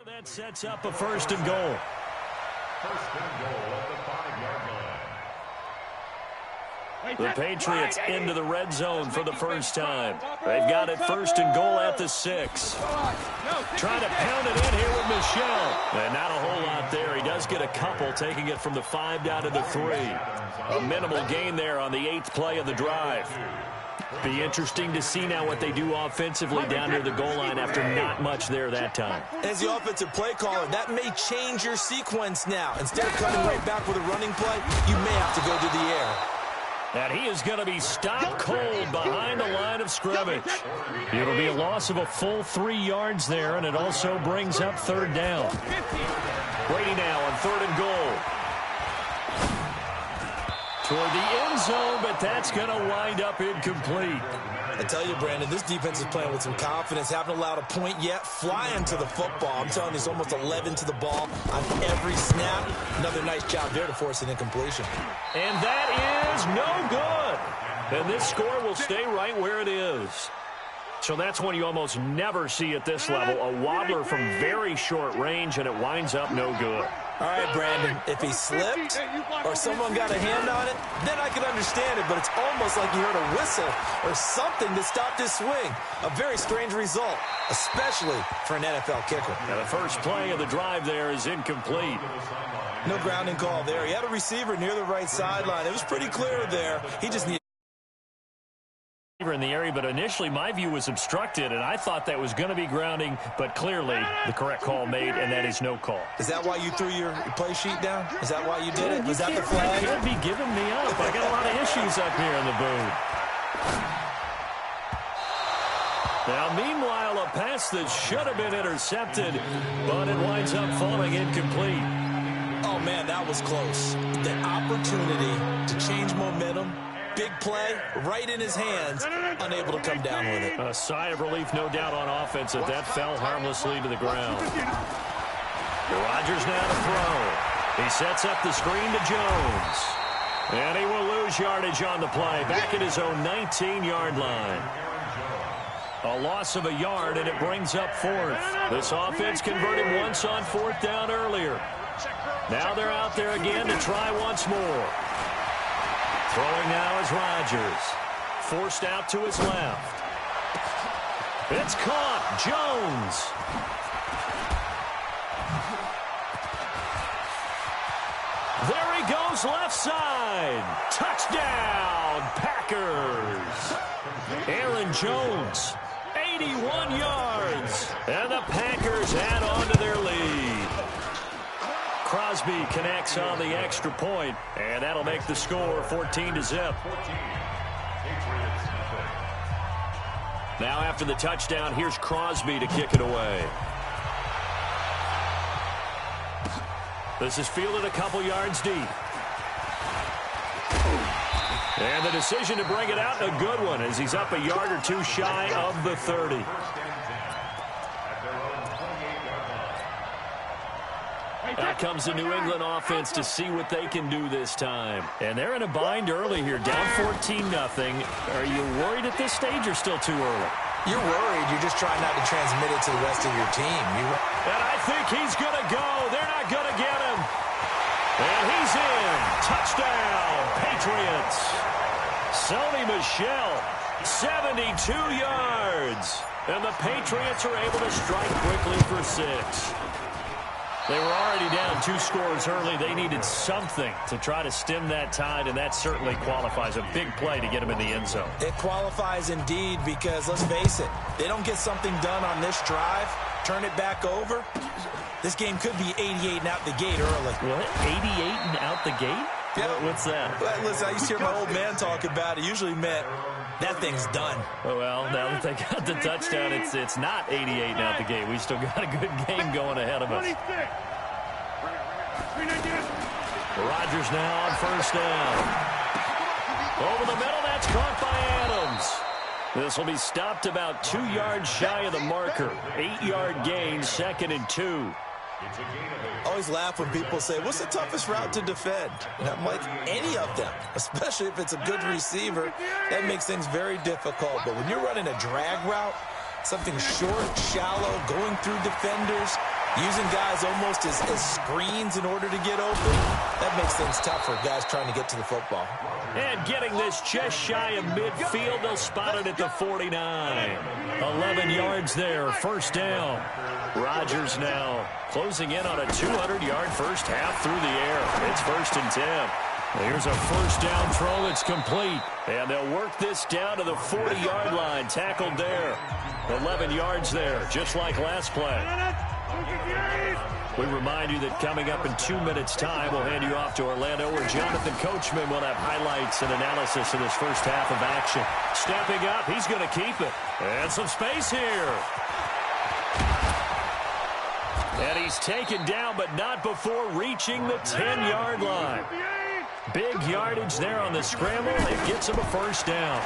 That sets up a 1st and goal. 1st and goal at the 5-yard line. The Patriots into the red zone for the first time. They've got it 1st and goal at the 6. Trying to pound it in here with Michel. And not a whole lot there. He does get a couple, taking it from the 5 down to the 3. A minimal gain there on the 8th play of the drive. Be interesting to see now what they do offensively down near the goal line after not much there that time. As the offensive play caller, that may change your sequence now. Instead of coming right back with a running play, you may have to go to the air. And he is going to be stopped cold behind the line of scrimmage. It'll be a loss of a full 3 yards there, and it also brings up 3rd down. Brady now on 3rd and goal. toward the end zone, but that's going to wind up incomplete. I tell you, Brandon, this defense is playing with some confidence. Haven't allowed a point yet. Flying to the football. I'm telling you, there's almost 11 to the ball on every snap. Another nice job there to force an incompletion. And that is no good. And this score will stay right where it is. So that's one you almost never see at this level. A wobbler from very short range, and it winds up no good. All right, Brandon, if he slipped or someone got a hand on it, then I could understand it, but it's almost like you heard a whistle or something that stopped his swing. A very strange result, especially for an NFL kicker. Now the first play of the drive there is incomplete. No grounding call there. He had a receiver near the right sideline. It was pretty clear there. He just needed in the area, but initially my view was obstructed, and I thought that was going to be grounding, but clearly the correct call made, and that is no call. Is that why you threw your play sheet down? Is that why you did it? Was that the flag? You can't be giving me up. I got a lot of issues up here in the booth. Now, meanwhile, a pass that should have been intercepted, but it winds up falling incomplete. Oh, man, that was close. The opportunity to change momentum. Big play, right in his hands, unable to come down with it. A sigh of relief, no doubt, on offense that fell harmlessly to the ground. Rodgers now to throw. He sets up the screen to Jones. And he will lose yardage on the play, back at his own 19-yard line. A loss of a yard, and it brings up fourth. This offense converted once on fourth down earlier. Now they're out there again to try once more. Throwing now is Rodgers. Forced out to his left. It's caught. Jones. There he goes left side. Touchdown, Packers. Aaron Jones, 81 yards. And the Packers add on to their lead. Crosby connects on the extra point, and that'll make the score 14-0. Now after the touchdown, here's Crosby to kick it away. This is fielded a couple yards deep. And the decision to bring it out, a good one, as he's up a yard or two shy of the 30. Out comes the New England offense to see what they can do this time. And they're in a bind early here, down 14-0. Are you worried at this stage or still too early? You're worried. You're just trying not to transmit it to the rest of your team. And I think he's going to go. They're not going to get him. And he's in. Touchdown, Patriots. Sony Michel, 72 yards. And the Patriots are able to strike quickly for 6. They were already down 2 scores early. They needed something to try to stem that tide, and that certainly qualifies. A big play to get them in the end zone. It qualifies indeed because, let's face it, they don't get something done on this drive, turn it back over, this game could be 88 and out the gate early. What? 88 and out the gate? Yeah. What's that? Well, listen, I used to hear my old man talk about it. Usually meant that thing's done. Well, now that they got the touchdown, it's not 88 and out the gate. We still got a good game going ahead of us. Rodgers now on first down. Over the middle, that's caught by Adams. This will be stopped about 2 yards shy of the marker. 8-yard gain, 2nd and 2. I always laugh when people say, what's the toughest route to defend? And I'm like, any of them, especially if it's a good receiver. That makes things very difficult. But when you're running a drag route, something short, shallow, going through defenders, using guys almost as screens in order to get open, that makes things tough for guys trying to get to the football. And getting this just shy of midfield, they'll spot it at the 49. 11 yards there, first down. Rodgers now closing in on a 200-yard first half through the air. It's 1st and 10. Here's a first down throw that's complete. And they'll work this down to the 40-yard line. Tackled there. 11 yards there, just like last play. We remind you that coming up in 2 minutes' time, we'll hand you off to Orlando, where Jonathan Coachman will have highlights and analysis of this first half of action. Stepping up, he's going to keep it. And some space here. And he's taken down, but not before reaching the 10-yard line. Big yardage there on the scramble. It gets him a first down.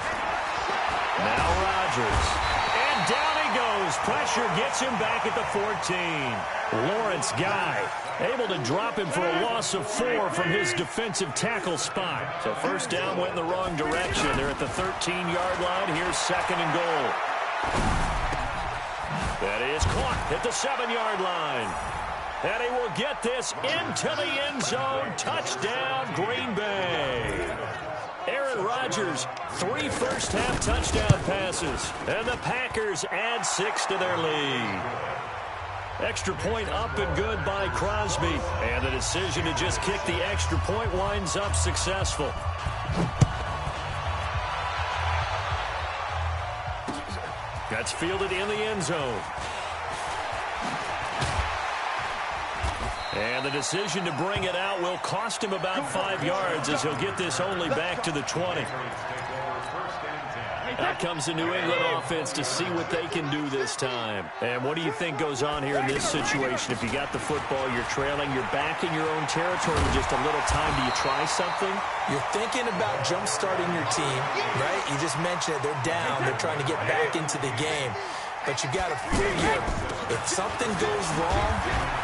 Now Rodgers. And down he goes. Pressure gets him back at the 14. Lawrence Guy able to drop him for a loss of 4 from his defensive tackle spot. So first down went in the wrong direction. They're at the 13-yard line. Here's second and goal. That is caught at the 7-yard line. And he will get this into the end zone. Touchdown, Green Bay. Aaron Rodgers, 3 first-half touchdown passes. And the Packers add 6 to their lead. Extra point up and good by Crosby. And the decision to just kick the extra point winds up successful. That's fielded in the end zone. And the decision to bring it out will cost him about 5 yards as he'll get this only back to the 20. Out comes the New England offense to see what they can do this time. And what do you think goes on here in this situation? If you got the football, you're trailing, you're back in your own territory with just a little time. Do you try something? You're thinking about jump-starting your team, right? You just mentioned it. They're down. They're trying to get back into the game. But you got to figure, if something goes wrong,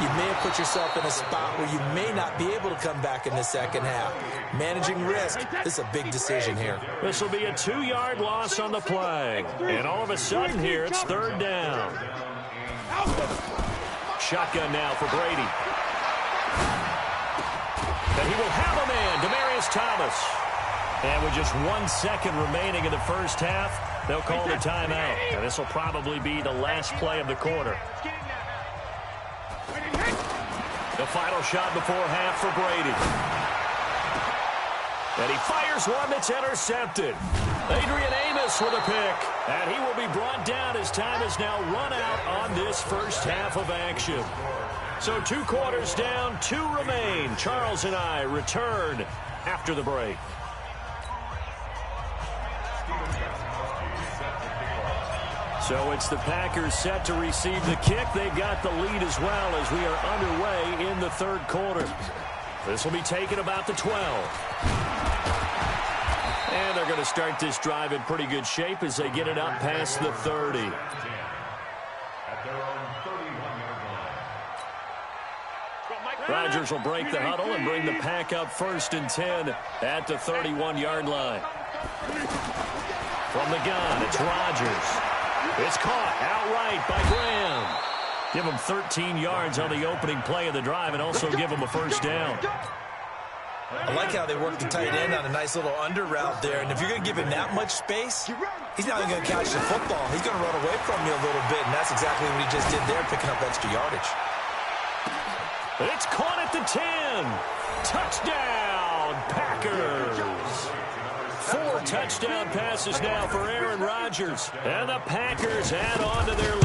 you may have put yourself in a spot where you may not be able to come back in the second half. Managing risk, this is a big decision here. This will be a 2-yard loss on the play. And all of a sudden here, it's third down. Shotgun now for Brady. And he will have a man, Demaryius Thomas. And with just 1 second remaining in the first half, they'll call the timeout. And this will probably be the last play of the quarter. The final shot before half for Brady. And he fires one that's intercepted. Adrian Amos with a pick. And he will be brought down as time is now run out on this first half of action. So 2 quarters down, 2 remain. Charles and I return after the break. So it's the Packers set to receive the kick. They've got the lead as well as we are underway in the third quarter. This will be taken about the 12. And they're going to start this drive in pretty good shape as they get it up past the 30. Rodgers will break the huddle and bring the Pack up 1st and 10 at the 31-yard line. From the gun, it's Rodgers. It's caught outright by Graham. Give him 13 yards on the opening play of the drive and also give him a first down. I like how they work the tight end on a nice little under route there. And if you're going to give him that much space, he's not even going to catch the football. He's going to run away from you a little bit, and that's exactly what he just did there, picking up extra yardage. It's caught at the 10. Touchdown, Packers. 4 touchdown passes now for Aaron Rodgers. And the Packers add on to their